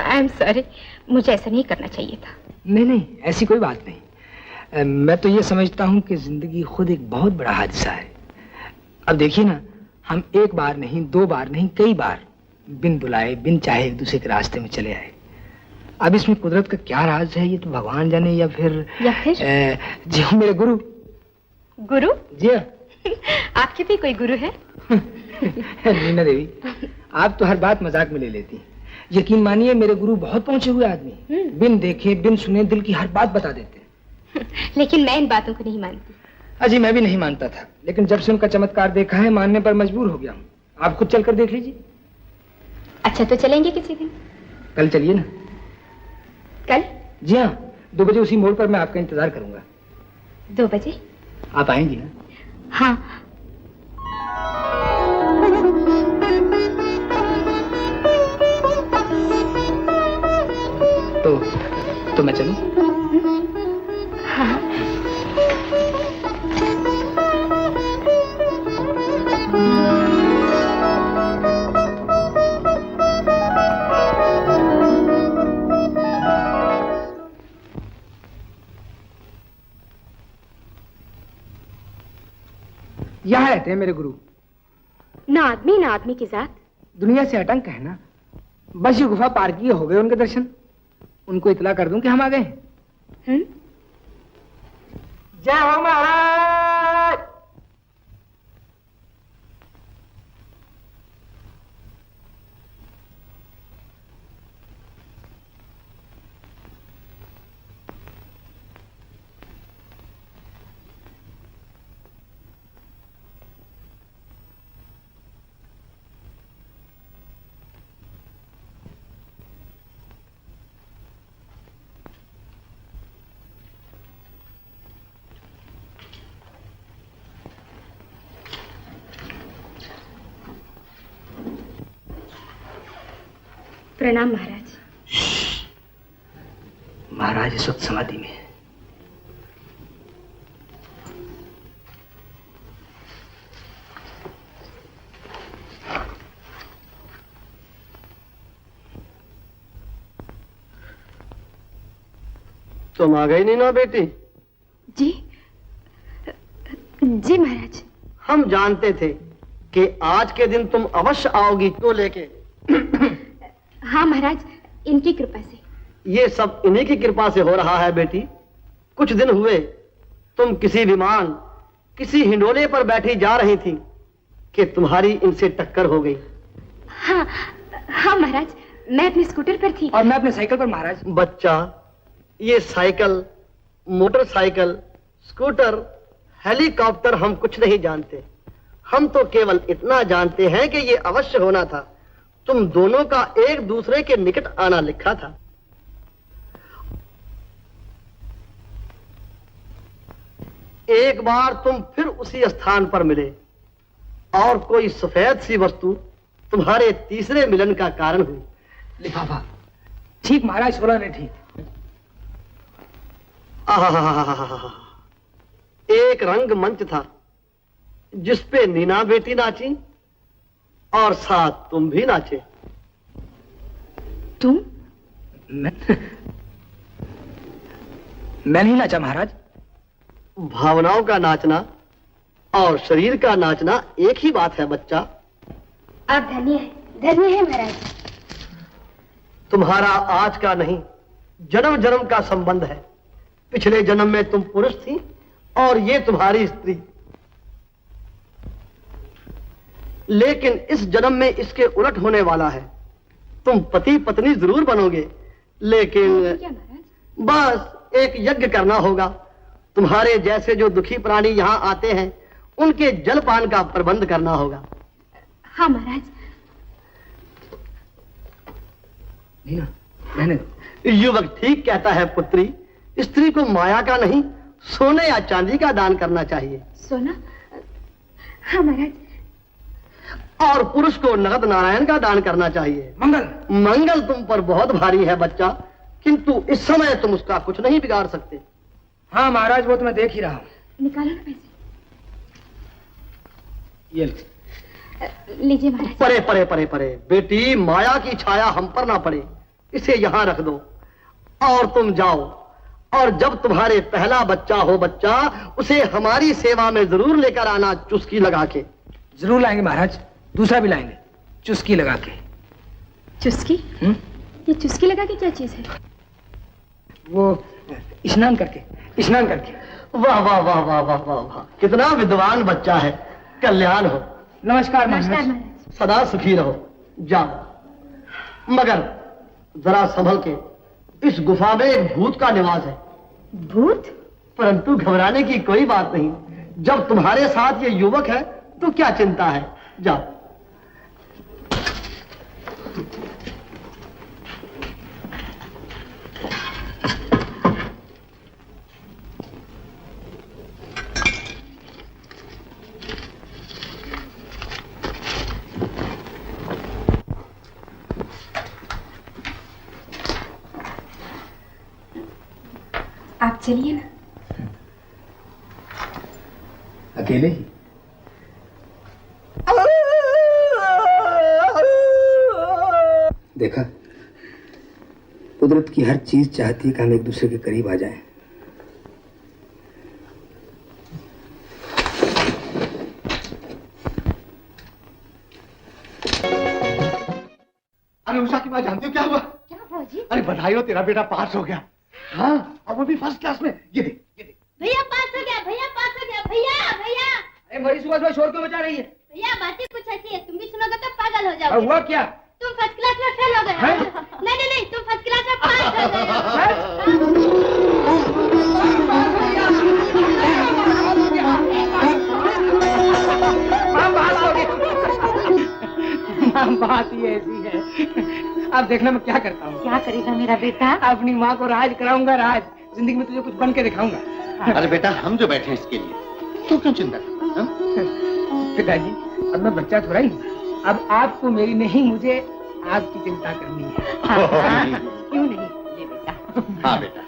आई एम सॉरी, मुझे ऐसा नहीं करना चाहिए था। नहीं नहीं, ऐसी कोई बात नहीं। मैं तो ये समझता हूँ कि जिंदगी खुद एक बहुत बड़ा हादसा है। अब देखिए ना, हम एक बार नहीं, दो बार नहीं, कई बार बिन बुलाए बिन चाहे एक दूसरे के रास्ते में चले आए। अब इसमें कुदरत का क्या राज है, ये तो भगवान जाने, या फिर जी मेरे गुरु। गुरु? जी हाँ। आपके भी कोई गुरु है? नीना देवी, आप तो हर बात मजाक में ले लेती हैं। यकीन मानिए, मेरे गुरु बहुत पहुंचे हुए आदमी, बिन देखे बिन सुने दिल की हर बात बता देते। लेकिन मैं इन बातों को नहीं मानती। अजी मैं भी नहीं मानता था, लेकिन जब से उनका चमत्कार देखा है, मानने पर मजबूर हो गया हूँ। आप खुद चलकर देख लीजिए। अच्छा, तो चलेंगे किसी दिन? कल चलिए ना। कल? जी हाँ, 2 बजे उसी मोड़ पर मैं आपका इंतजार करूंगा। 2 बजे? आप आएंगी ना? हाँ। तो मैं चलूं? हाँ। यहाँ रहते हैं मेरे गुरु। ना आदमी की जात। दुनिया से अटंक है ना। बस ये गुफा पार किए हो गए उनके दर्शन। उनको इतला कर दूं कि हम आ गए हैं। जय हो महाराज। प्रणाम महाराज। महाराज इस वक्त समाधि में है। तुम आ गई नहीं ना बेटी? जी जी महाराज। हम जानते थे कि आज के दिन तुम अवश्य आओगी तो लेके। हाँ महाराज, इनकी कृपा से। ये सब इन्हीं की कृपा से हो रहा है बेटी। कुछ दिन हुए तुम किसी विमान, किसी हिंडोले पर बैठी जा रही थी कि तुम्हारी इनसे टक्कर हो गई। हाँ हाँ महाराज, मैं अपने स्कूटर पर थी। और मैं अपने साइकिल पर महाराज। बच्चा, ये साइकिल, मोटरसाइकिल, स्कूटर, हेलीकॉप्टर हम कुछ नहीं जानते। हम तो केवल इतना जानते हैं कि ये अवश्य होना था। तुम दोनों का एक दूसरे के निकट आना लिखा था। एक बार तुम फिर उसी स्थान पर मिले और कोई सफेद सी वस्तु तुम्हारे तीसरे मिलन का कारण हुई। लिफाफा। ठीक महाराज, 16 ने ठीक। आहा, एक रंग मंच था जिसपे नीना बेटी नाची और साथ तुम भी नाचे। तुम? मैं नहीं नाचा महाराज। भावनाओं का नाचना और शरीर का नाचना एक ही बात है बच्चा। आप धन्य है महाराज। तुम्हारा आज का नहीं, जन्म जन्म का संबंध है। पिछले जन्म में तुम पुरुष थी और ये तुम्हारी स्त्री, लेकिन इस जन्म में इसके उलट होने वाला है। तुम पति पत्नी जरूर बनोगे, लेकिन क्या महाराज? बस एक यज्ञ करना होगा। तुम्हारे जैसे जो दुखी प्राणी यहाँ आते हैं, उनके जलपान का प्रबंध करना होगा। हाँ महाराज। नीना, रहने दो। युवक ठीक कहता है पुत्री। स्त्री को माया का नहीं, सोने या चांदी का दान करना चाहिए। सोना? हाँ महाराज। और पुरुष को नगद नारायण का दान करना चाहिए। मंगल तुम पर बहुत भारी है बच्चा, किंतु इस समय तुम उसका कुछ नहीं बिगाड़ सकते। हाँ महाराज, वो तो मैं देख ही रहा हूँ। निकालो ना पैसे। ये लीजिए महाराज। परे परे परे परे बेटी, माया की छाया हम पर ना पड़े। इसे यहाँ रख दो और तुम जाओ। और जब तुम्हारे पहला बच्चा हो बच्चा, उसे हमारी सेवा में जरूर लेकर आना, चुस्की लगा के। जरूर लाएंगे महाराज, दूसरा भी लाएंगे, चुस्की लगा के। चुस्की? ये चुस्की लगा के क्या चीज है? वो स्नान करके। वाह वाह वाह वाह वाह वाह वाह, कितना विद्वान बच्चा है। कल्याण हो। नमस्कार नमस्कार महाराज। महाराज। सदा सुखी रहो। जाओ, मगर जरा संभल के। इस गुफा में एक भूत का निवास है। भूत? परंतु घबराने की कोई बात नहीं। जब तुम्हारे साथ ये युवक है तो क्या चिंता है। जाओ। आप चलिए ना। अकेले ही? देखा, कुदरत की हर चीज चाहती है कि हम एक दूसरे के करीब आ जाएं। अरे उषा की बात जानती हो क्या हुआ? क्या हुआ जी? अरे बधाई हो, तेरा बेटा पास हो गया। हाँ, और वो भी फर्स्ट क्लास में। ये देख। भैया पास हो गया, भैया पास हो गया, भैया भैया। अरे बड़ी सुबह शोर क्यों मचा रही है? भैया बातें कुछ ऐसी है, तुम भी सुनोगे तो पागल हो जाओगे। हुआ क्या? तुम फर्स्ट क्लास में फेल हो गए। नहीं, तुम फर्स्ट क्लास में पास हो गए। बात ही ऐसी है। अब देखना मैं क्या करता हूँ। क्या करेगा मेरा बेटा? अपनी माँ को राज कराऊंगा, राज। जिंदगी में तुझे कुछ बन के दिखाऊंगा। अरे बेटा, हम जो बैठे हैं इसके लिए, तो क्यों चिंता करते? पिताजी, अब मैं बच्चा थोड़ा ही हूँ। अब आपको मेरी नहीं, मुझे आपकी चिंता करनी है। क्यों नहीं? ले बेटा। हाँ बेटा,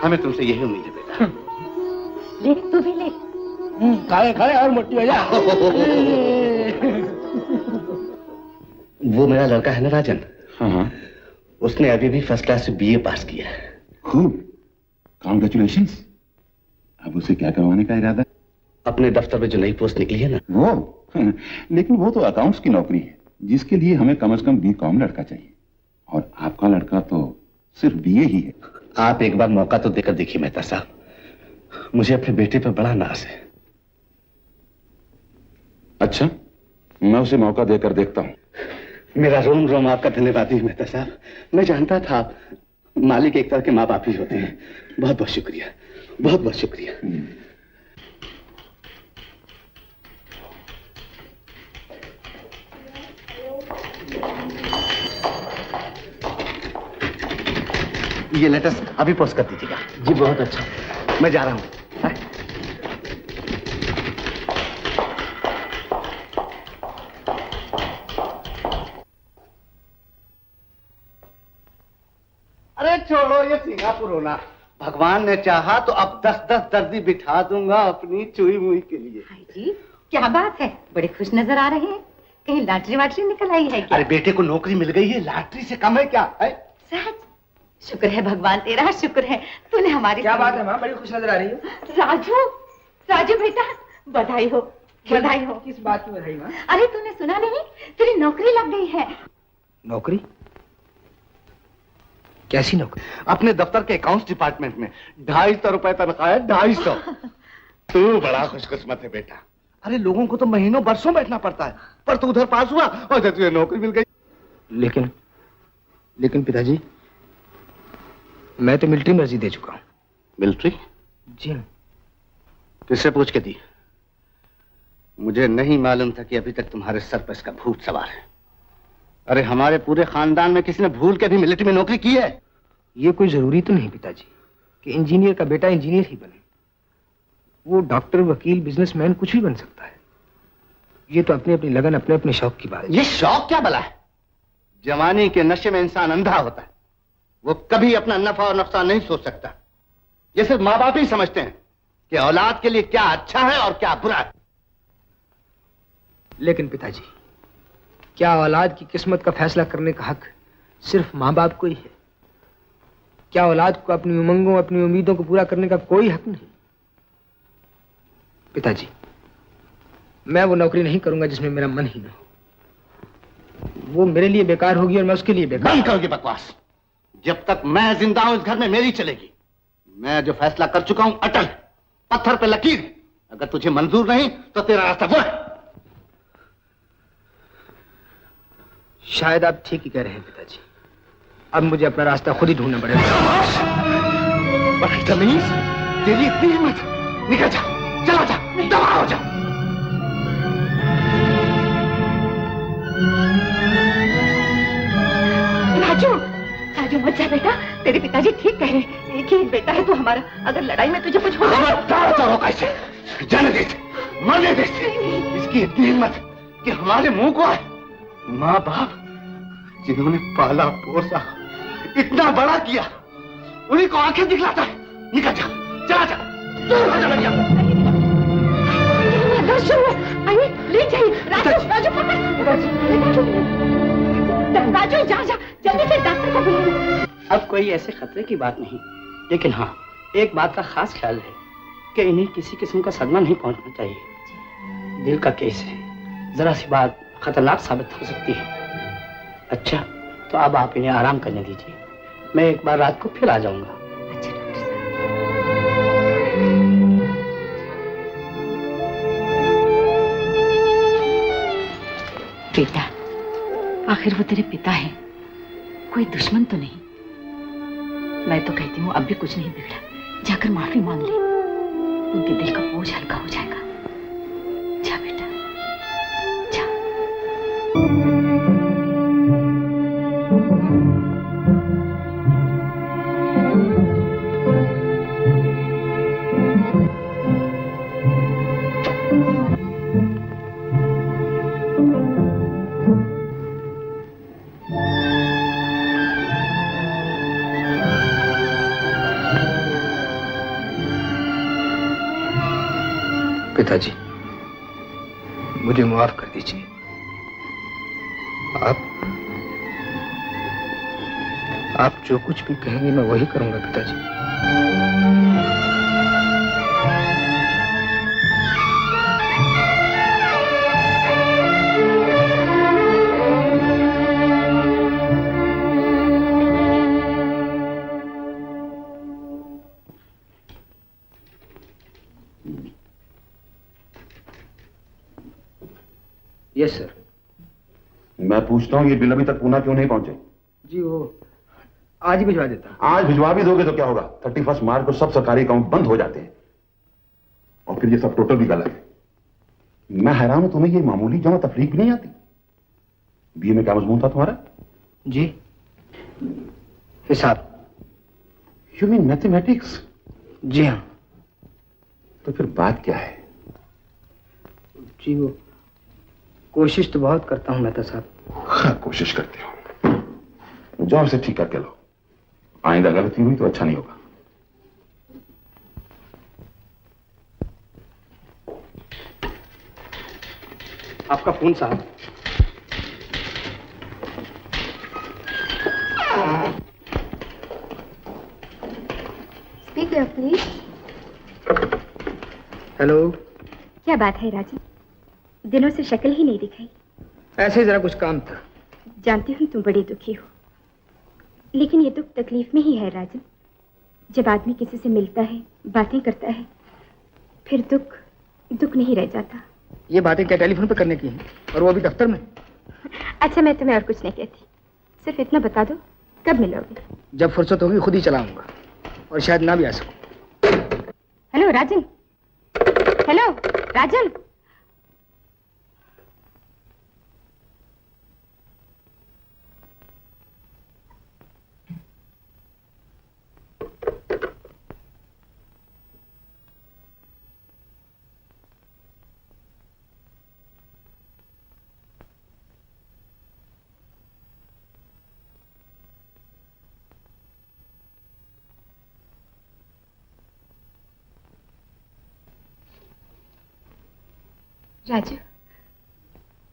हमें तुमसे यही उम्मीद है बेटा। ले, तू भी ले। खाए खाए और मोटी हो जा। वो मेरा लड़का है ना राजन। हाँ। उसने अभी भी फर्स्ट क्लास से बीए पास किया है। खूब, कांग्रेचुलेशंस। अब उसे क्या करवाने का इरादा? अपने दफ्तर में जो नई पोस्ट निकली है ना, वो लेकिन वो तो अकाउंट्स की नौकरी है जिसके लिए हमें कम से कम BCom लड़का चाहिए, और आपका लड़का तो सिर्फ BA ही है। आप एक बार मौका तो देकर देखिए मेहता साहब, मुझे अपने बेटे पर बड़ा नाज है। अच्छा, मैं उसे मौका देकर देखता हूँ। मेरा रोम रोम आपका धन्यवादी है मेहता साहब। मैं जानता था आप मालिक एक तरह के माँ बाप ही होते हैं। बहुत बहुत शुक्रिया, बहुत बहुत शुक्रिया। ये लेटेस्ट अभी पोस्ट कर दीजिएगा। जी बहुत अच्छा। मैं जा रहा हूँ। अरे छोड़ो ये सिंगापुर होना, भगवान ने चाहा तो अब 10-10 दर्दी बिठा दूंगा अपनी चुई मुई के लिए। हाय जी, क्या बात है, बड़े खुश नजर आ रहे हैं। कहीं लॉटरी वाटरी निकल आई है क्या? अरे बेटे को नौकरी मिल गई है, लॉटरी से कम है क्या है? सच? शुक्र है भगवान तेरा, शुक्र है तूने हमारी। क्या बात है माँ, बड़ी खुश नजर आ रही हो। राजू, राजू बेटा, बधाई हो, बधाई हो। किस बात की बधाई माँ? अरे तूने सुना नहीं, तेरी नौकरी लग गई है। नौकरी? कैसी नौकरी? अपने दफ्तर के अकाउंट्स डिपार्टमेंट में 250 रुपए तनख्वाह है, 250। तू बड़ा खुशकिस्मत है बेटा। अरे लोगों को तो महीनों बरसों बैठना पड़ता है, पर तू उधर पास हुआ और तुझे नौकरी मिल गई। लेकिन पिताजी, मैं तो मिलिट्री में अर्जी दे चुका हूँ। मिलिट्री? जी हाँ। किससे पूछ के दी? मुझे नहीं मालूम था कि अभी तक तुम्हारे सर पर इसका भूत सवार है। अरे हमारे पूरे खानदान में किसी ने भूल के भी मिलिट्री में नौकरी की है? ये कोई जरूरी तो नहीं पिताजी कि इंजीनियर का बेटा इंजीनियर ही बने। वो डॉक्टर, वकील, बिजनेसमैन कुछ भी बन सकता है। ये तो अपनी अपनी लगन, अपने अपने शौक की बात है। ये शौक क्या भला है? जवानी के नशे में इंसान अंधा होता है, वो कभी अपना नफा और नुकसान नहीं सोच सकता। ये सिर्फ माँ बाप ही समझते हैं कि औलाद के लिए क्या अच्छा है और क्या बुरा है। लेकिन पिताजी, क्या औलाद की किस्मत का फैसला करने का हक सिर्फ माँ बाप को ही है? क्या औलाद को अपनी उमंगों, अपनी उम्मीदों को पूरा करने का कोई हक नहीं? पिताजी, मैं वो नौकरी नहीं करूंगा जिसमें मेरा मन ही ना हो। वो मेरे लिए बेकार होगी और मैं उसके लिए बेकार। बंद करोगे बकवास। जब तक मैं जिंदा हूं इस घर में मेरी चलेगी। मैं जो फैसला कर चुका हूं अटल, पत्थर पे लकीर। अगर तुझे मंजूर नहीं तो तेरा रास्ता वो है। शायद आप ठीक ही कह रहे हैं पिताजी। अब मुझे अपना रास्ता खुद ही ढूंढना पड़ेगा। बदतमीज, तेरी इतनी हिम्मत! निकल जा, चला जा, दफा हो जा। राजू, राजू मत जा बेटा, तेरे पिताजी ठीक कह रहे हैं। एक ही बेटा है तू हमारा, अगर लड़ाई में तुझे कुछ होगा। कैसे जाने दे, मरने दे। इसकी इतनी हिम्मत कि हमारे मुंह को आए। माँ बाप जिन्होंने पाला पोसा, इतना बड़ा किया, उन्हीं को आंखें दिखलाता है। निकल जा, चला जा, दूर हो जा बढ़िया। आइए ले जाइए। राजू, राजू पकड़। राजू जा जा, जल्दी से डॉक्टर को बुलाओ। अब कोई ऐसे खतरे की बात नहीं, लेकिन हाँ एक बात का खास ख्याल है कि इन्हें किसी किस्म का सदमा नहीं पहुंचना चाहिए। दिल का केस है, जरा सी बात खतरनाक साबित हो सकती है। अच्छा तो अब आप इन्हें आराम करने दीजिए, मैं एक बार रात को फिर आ जाऊंगा। अच्छा डॉक्टर साहब। बेटा, आखिर वो तेरे पिता हैं, कोई दुश्मन तो नहीं। मैं तो कहती हूँ अब भी कुछ नहीं बिगड़ा, जाकर माफी मांग ले, उनके दिल का बोझ हल्का हो जाएगा। जा बेटा, जा। पिताजी, मुझे माफ कर दीजिए। आप जो कुछ भी कहेंगे मैं वही करूंगा पिताजी। Yes sir. मैं पूछता हूँ ये बिल अभी तक पूना क्यों नहीं पहुंचे? जी वो आज ही भिजवा देता हूँ। आज भिजवा भी दोगे तो क्या होगा? 31 मार्च को सब सरकारी अकाउंट बंद हो जाते हैं और फिर ये सब टोटल भी गलत है। मैं हैरान हूं, तुम्हें ये मामूली जमा तफरीक भी नहीं आती? बीए में क्या मजमून था तुम्हारा? जी हिसाब। You mean mathematics? जी हाँ। तो फिर बात क्या है? जी वो कोशिश तो बहुत करता हूँ मेहता साहब। हाँ, कोशिश करते हो। जाओ इसे ठीक करके लो, आइंदा गलती हुई तो अच्छा नहीं होगा। आपका फोन साहब। Speak please. हेलो। क्या बात है राजन, दिनों से शक्ल ही नहीं दिखाई। ऐसे ही जरा कुछ काम था। जानती हूँ तुम बड़ी दुखी हो, लेकिन ये दुख तकलीफ में ही है राजन। जब आदमी किसी से मिलता है, बातें करता है, फिर दुख दुख नहीं रह जाता। ये बातें क्या टेलीफोन पे करने की हैं? और वो भी दफ्तर में? अच्छा मैं तुम्हें और कुछ नहीं कहती, सिर्फ इतना बता दो कब मिलोगे? जब फुर्सत होगी खुद ही चलाऊंगा, और शायद ना भी आ सकूं। हेलो राजन, हेलो राजन। राजू,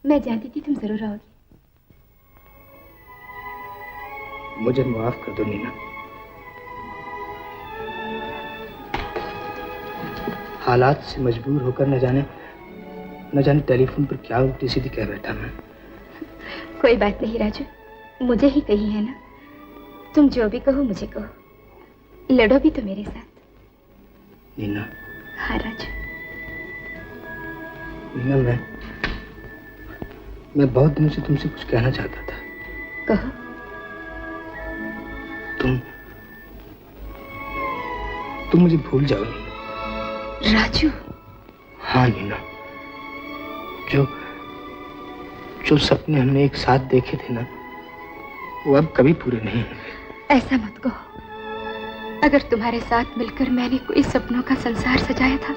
मैं जानती थी तुम जरूर आओगे। मुझे माफ कर दो नीना। हालात से मजबूर होकर न जाने टेलीफोन पर क्या उल्टी सीधी कह बैठा मैं। कोई बात नहीं राजू, मुझे ही कही है ना। तुम जो भी कहो मुझे कहो, लड़ो भी तो मेरे साथ। नीना। हाँ राजू। नीना, मैं बहुत दिनों से तुमसे कुछ कहना चाहता था। कहो। तुम मुझे भूल जाओ नीना। राजू। हाँ नीना, जो सपने हमने एक साथ देखे थे ना, वो अब कभी पूरे नहीं होंगे। ऐसा मत कहो। अगर तुम्हारे साथ मिलकर मैंने कोई सपनों का संसार सजाया था,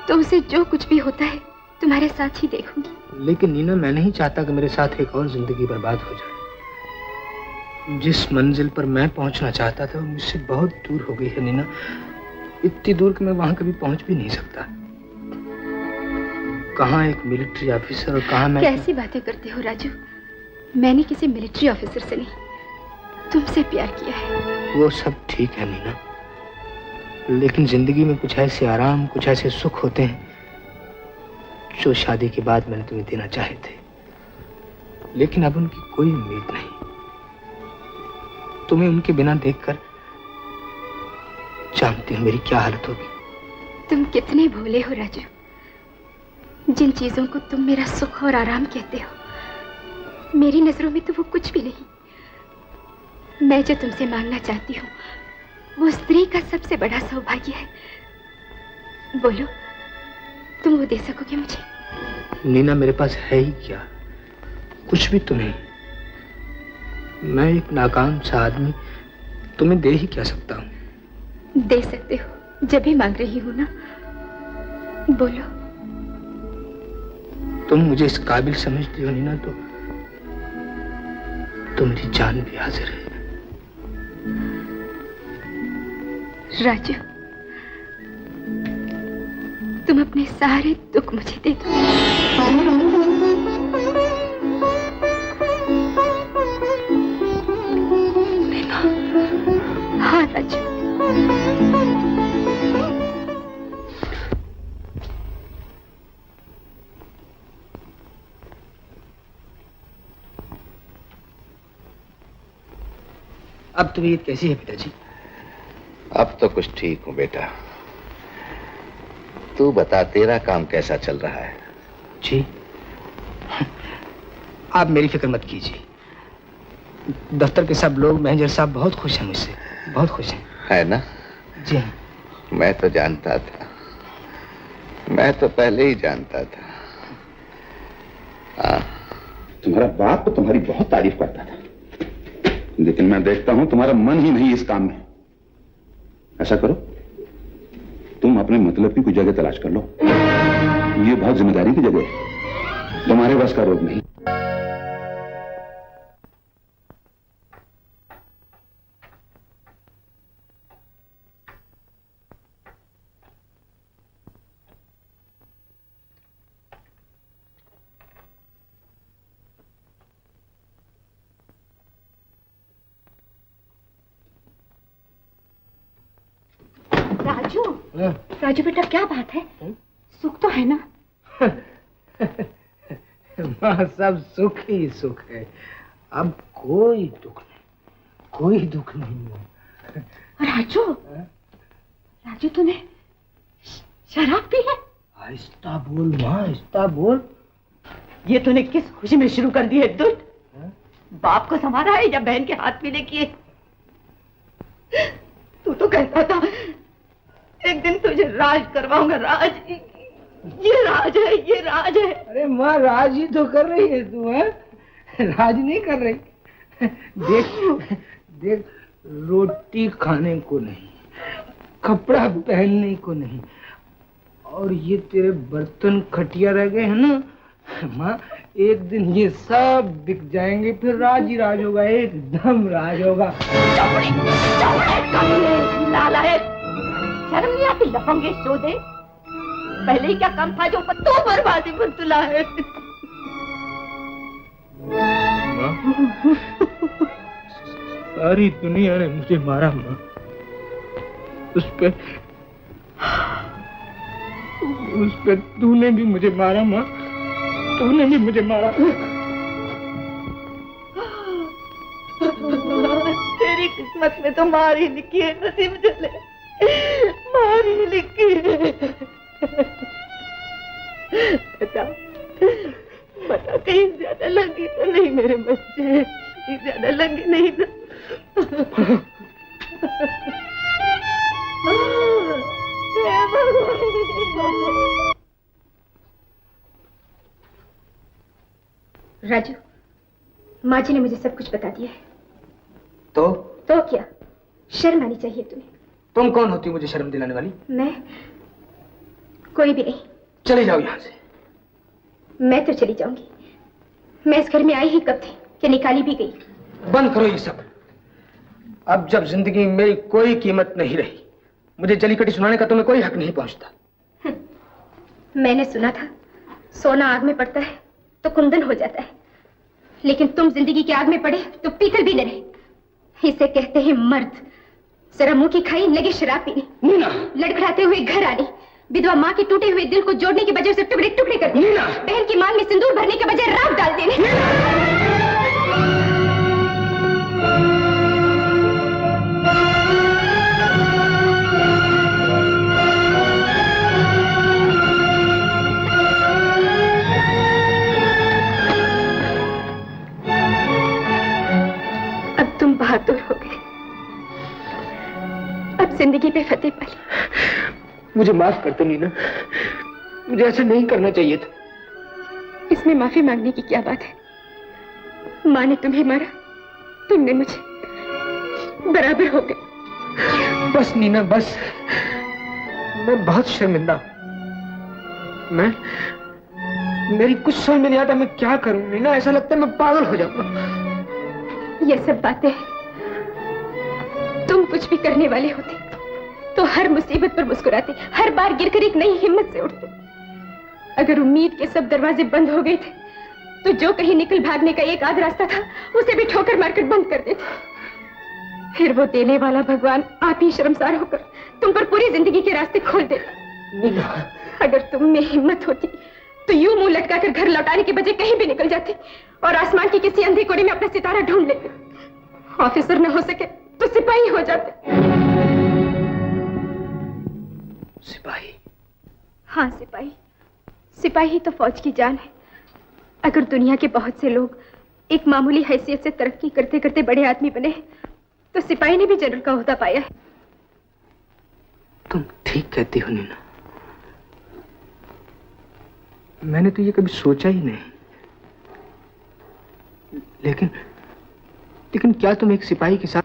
तो उसे जो कुछ भी होता है तुम्हारे साथ ही देखूंगी। लेकिन नीना, मैं नहीं चाहता कि मेरे साथ एक और जिंदगी बर्बाद हो जाए। जिस मंजिल पर मैं पहुंचना चाहता था वो मुझसे बहुत दूर हो गई है नीना। इतनी दूर कि मैं वहां कभी पहुंच भी नहीं सकता। कहाँ एक मिलिट्री ऑफिसर और कहाँ मैं। कैसी बातें करते हो राजू? मैंने किसी मिलिट्री ऑफिसर से नहीं, तुमसे प्यार किया है। वो सब ठीक है नीना, लेकिन जिंदगी में कुछ ऐसे आराम, कुछ ऐसे सुख होते हैं जो शादी के बाद मैंने तुम्हें देना चाहे थे, लेकिन अब उनकी कोई उम्मीद नहीं। तुम्हें उनके बिना देखकर जानती हूँ मेरी क्या हालत होगी। तुम कितने भोले हो राजू। जिन चीजों को तुम मेरा सुख और आराम कहते हो, मेरी नजरों में तो वो कुछ भी नहीं। मैं जो तुमसे मांगना चाहती हूँ वो स्त्री का सबसे बड़ा सौभाग्य है। बोलो, तुम वो दे सकोगे मुझे? नीना, मेरे पास है ही क्या? कुछ भी तो नहीं। मैं एक नाकाम सा आदमी तुम्हें दे ही क्या सकता हूँ? दे सकते हो, जब भी मांग रही हूँ ना। बोलो। तुम मुझे इस काबिल समझती हो नीना, तो मेरी जान भी हाजिर है। राजू, तुम अपने सारे दुख मुझे दे दो। नीना। हाँ राजू। अब तबीयत कैसी है पिताजी? अब तो कुछ ठीक हूं बेटा। तू बता, तेरा काम कैसा चल रहा है? जी, आप मेरी फिक्र मत कीजिए। दफ्तर के सब लोग, मैनेजर साहब बहुत खुश हैं मुझसे, बहुत खुश हैं। है ना? जी हाँ। मैं तो जानता था, मैं तो पहले ही जानता था। तुम्हारा बाप तो तुम्हारी बहुत तारीफ करता था, लेकिन मैं देखता हूं तुम्हारा मन ही नहीं इस काम में। ऐसा करो, तुम अपने मतलब की कोई जगह तलाश कर लो। ये बहुत जिम्मेदारी की जगह है, तुम्हारे बस का रोग नहीं। राजू, राजू बेटा क्या बात है? सुख तो है ना? माँ, सब सुख ही सुख है, अब कोई दुख नहीं, कोई दुख नहीं है। राजू, राजू तूने शराब पी है? आहिस्ता बोल माँ, आहिस्ता बोल। ये तूने किस खुशी में शुरू कर दी है दुष्ट? बाप को संभाला है या बहन के हाथ पीने की? तू तो कहता था एक दिन तुझे राज करवाऊंगा, राज। ये राज है, ये राज है। अरे माँ, राज ही तो कर रही है तू, है? राज नहीं कर रही। देख देख, रोटी खाने को नहीं, कपड़ा पहनने को नहीं, और ये तेरे बर्तन खटिया रह गए हैं ना माँ, एक दिन ये सब बिक जाएंगे, फिर राज ही राज होगा, एकदम राज होगा। नालायक, शर्म नहीं आती? लफंगे शोधे, पहले ही क्या काम था जो तू बर्बादी पर तुला है? सारी दुनिया ने मुझे मारा माँ, उस पे तूने भी मुझे मारा माँ, तूने भी मुझे मारा। तेरी किस्मत में तो मार ही लिखी है, नसीब जले मार ही लिखी है। बता बता, कहीं ज्यादा लगी तो नहीं मेरे बच्चे? कहीं ज्यादा लगी नहीं तो? राजू, माँ जी ने मुझे सब कुछ बता दिया है। तो क्या? शर्म आनी चाहिए तुम्हें। तुम कौन होती हो मुझे शर्म दिलाने वाली? मैं कोई भी नहीं। चले जाओ यहाँ से। मैं तो चली जाऊंगी। मैं इस घर में आई ही कब थी कि निकाली भी गई। बंद करो ये सब। अब जब जिंदगी में मेरी कोई कीमत नहीं रही, मुझे जलीकटी सुनाने का तुम्हें कोई हक नहीं पहुंचता। मैंने सुना था सोना आग में पड़ता है तो कुंदन हो जाता है, लेकिन तुम जिंदगी की आग में पड़े तो पीतल भी न रहे। इसे कहते हैं मर्द। जरा मुंह की खाई, लगे शराब पीने, लड़खड़ाते हुए घर आने, विधवा माँ के टूटे हुए दिल को जोड़ने के बजाय उसे टुकड़े टुकड़े कर देने, बहन की मांग में सिंदूर भरने के बजाय राख डाल देने। अब तुम बहादुर हो गए, अब जिंदगी पे फतेह पाली। मुझे माफ कर दो नीना, मुझे ऐसा नहीं करना चाहिए था। इसमें माफी मांगने की क्या बात है? माँ ने तुम्हें मारा, तुमने मुझे, बराबर हो गए। बस नीना बस, मैं बहुत शर्मिंदा हूं। मेरी कुछ समझ में नहीं आता मैं क्या करूं नीना, ऐसा लगता है मैं पागल हो जाऊंगा। ये सब बातें तुम कुछ भी करने वाले होते तो हर मुसीबत पर मुस्कुराते, हर बार गिरकर एक नई हिम्मत से उठते। अगर उम्मीद के सब दरवाजे बंद हो गए थे तो जो कहीं निकल भागने का एक आध रास्ता था उसे भी ठोकर मारकर बंद कर देते। फिर वो देने वाला भगवान आप ही शर्मसार होकर तुम पर पूरी जिंदगी के रास्ते खोल देता। अगर तुम में हिम्मत होती तो यूं मुंह लटकाकर घर लौटाने के बजाय कहीं भी निकल जाते और आसमान के किसी अंधे कोने में अपना सितारा ढूंढ लेते। ऑफिसर न हो सके तो सिपाही हो जाते। सिपाही? हाँ सिपाही। सिपाही तो फौज की जान है। अगर दुनिया के बहुत से लोग एक मामूली हैसियत से तरक्की करते करते बड़े आदमी बने तो सिपाही ने भी जनरल का ओहदा पाया है। तुम ठीक कहती हो नीना। मैंने तो ये कभी सोचा ही नहीं। लेकिन क्या तुम एक सिपाही के साथ?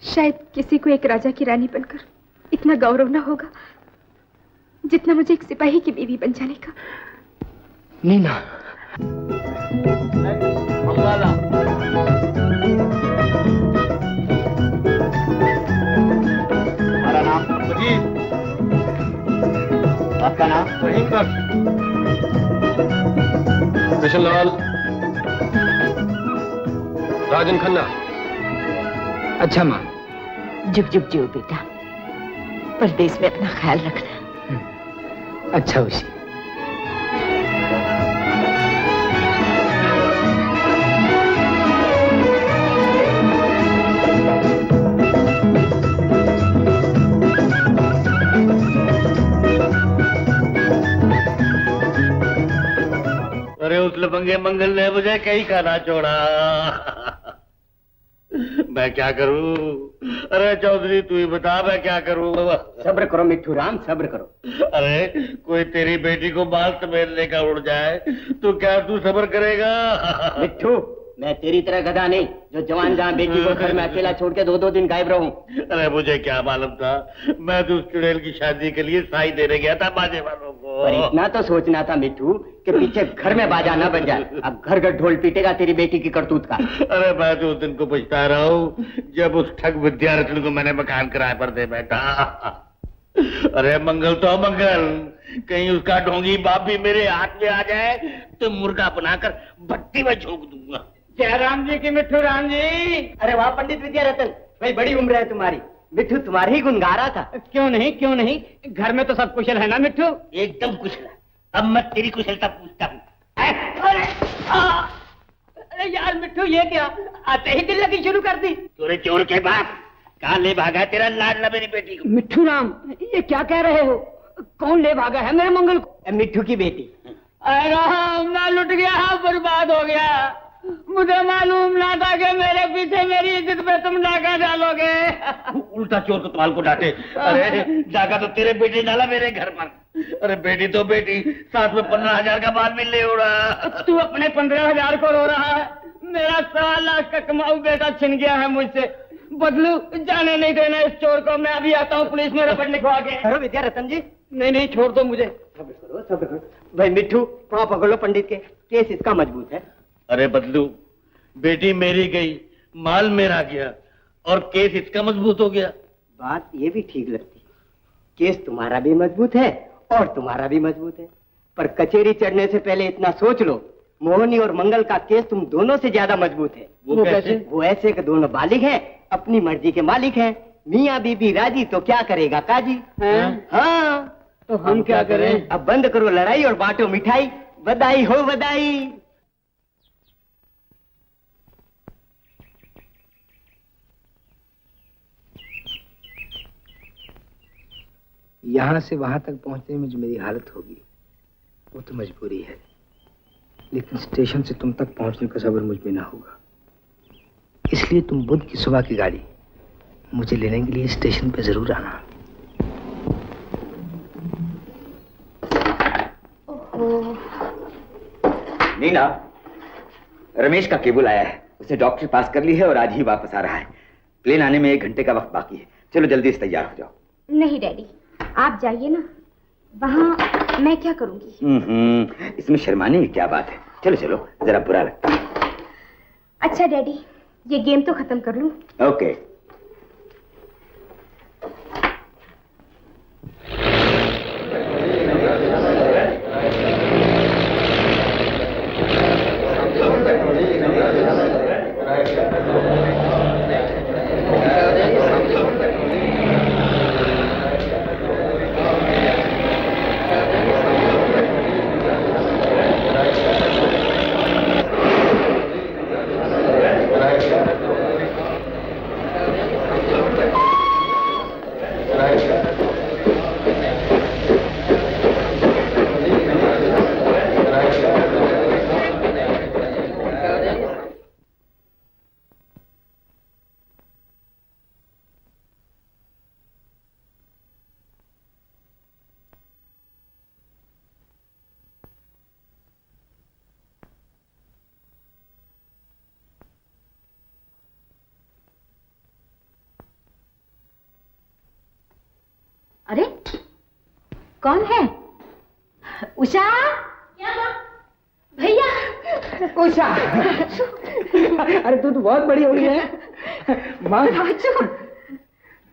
शायद किसी को एक राजा की रानी बनकर इतना गौरव न होगा जितना मुझे एक सिपाही की बीवी बन जाने का। नीना, हमारा नाम वजीर। आपका नाम? रहीम बख्श। कृष्ण लाल। राजन खन्ना। अच्छा मां। जुग जुग जियो बेटा, परदेश में अपना ख्याल रखना। अच्छा उसी। अरे उस लफंगे मंगल ने मुझे कहीं खाना छोड़ा। मैं क्या करूं? अरे चौधरी तू ही बता मैं क्या करूं? सब्र करो मिट्ठू राम, सब्र करो। अरे कोई तेरी बेटी को बाल समेटने का उड़ जाए तो क्या तू सब्र करेगा? मिट्ठू, मैं तेरी तरह गधा नहीं जो जवान जहां बेटी को घर में अकेला छोड़ के 2-2 दिन गायब रहूं। अरे मुझे क्या मालूम था, मैं तो उस चुड़ैल की शादी के लिए साई देने गया था बाजे वालों को। पर इतना तो सोचना था मिट्ठू कि पीछे घर में बाजा ना बज जाए। अब घर घर ढोल पीटेगा तेरी बेटी की करतूत का। अरे मैं तो उस दिन को पछता रहा हूँ जब उस ठग विद्यार्थी को मैंने मकान किराए पर दे बैठा। अरे मंगल तो मंगल, कहीं उसका ढोंगी बाप भी मेरे हाथ में आ जाए तो मुर्गा बनाकर भट्टी में झोंक दूंगा। जयराम जी की मिट्ठू राम जी। अरे वाह पंडित विद्यारतन, भाई बड़ी उम्र है तुम्हारी। मिट्ठू तुम्हारे ही गुन गा रहा था। क्यों नहीं, घर में तो सब कुशल है ना मिट्ठू? एकदम कुशल है। अब मैं तेरी कुशलता पूछता हूँ। अरे यार मिट्ठू, ये क्या आते ही दिल लगी शुरू कर दी? चोरे चोर के बाप, कहाँ ले भागा तेरा लाडला मेरी बेटी को? मिट्ठू राम, ये क्या कह रहे हो? कौन ले भागा है मेरे मंगल को? मिट्ठू की बेटी। अरे मैं लुट गया, बर्बाद हो गया। मुझे मालूम ना था कि मेरे पीछे मेरी इज्जत पे तुम डाका डालोगे। उल्टा चोर तो तुम्हारे को डांटे। अरे डाका तो तेरे बेटे डाला मेरे घर पर। अरे बेटी तो बेटी, साथ में 15,000 का बाल मिल ले उड़ा। तू अपने 15,000 को रो रहा है, मेरा 1.25 लाख का कमाऊ बेटा छिन गया है मुझसे। बदलू, जाने नहीं देना इस चोर को। मैं अभी आता हूँ पुलिस में रपट लिखवा के। करो विद्यारतन जी। नहीं, छोड़ दो मुझे। सब्र करो। भाई मिट्ठू, पाँव पकड़ लो पंडित के, केस इसका मजबूत है। अरे बदलू, बेटी मेरी गई, माल मेरा गया और केस इसका मजबूत हो गया। बात ये भी ठीक लगती, केस तुम्हारा भी मजबूत है और तुम्हारा भी मजबूत है। पर कचेरी चढ़ने से पहले इतना सोच लो, मोहनी और मंगल का केस तुम दोनों से ज्यादा मजबूत है। वो कैसे? वो ऐसे कि दोनों बालिग हैं, अपनी मर्जी के मालिक हैं। मियाँ बीबी राजी तो क्या करेगा काजी? हाँ, तो हम क्या करें? अब बंद करो लड़ाई और बांटो मिठाई। बधाई हो बधाई। यहां से वहां तक पहुंचने में जो मेरी हालत होगी वो तो मजबूरी है, लेकिन स्टेशन से तुम तक पहुंचने का सब्र मुझ में ना होगा। इसलिए तुम बुध की सुबह की गाड़ी मुझे लेने के लिए स्टेशन पे जरूर आना। नीना, रमेश का केबल आया है, उसने डॉक्टर पास कर ली है और आज ही वापस आ रहा है। प्लेन आने में 1 घंटे का वक्त बाकी है। चलो जल्दी से तैयार हो जाओ। नहीं डैडी, आप जाइए ना, वहाँ मैं क्या करूंगी? इसमें शर्माने की क्या बात है। चलो चलो, जरा बुरा लगता है। अच्छा डैडी, ये गेम तो खत्म कर लूं। ओके। अरे कौन है? उषा। भैया। उषा। अरे तू तो बहुत बड़ी हो गई है। माँ। राजू।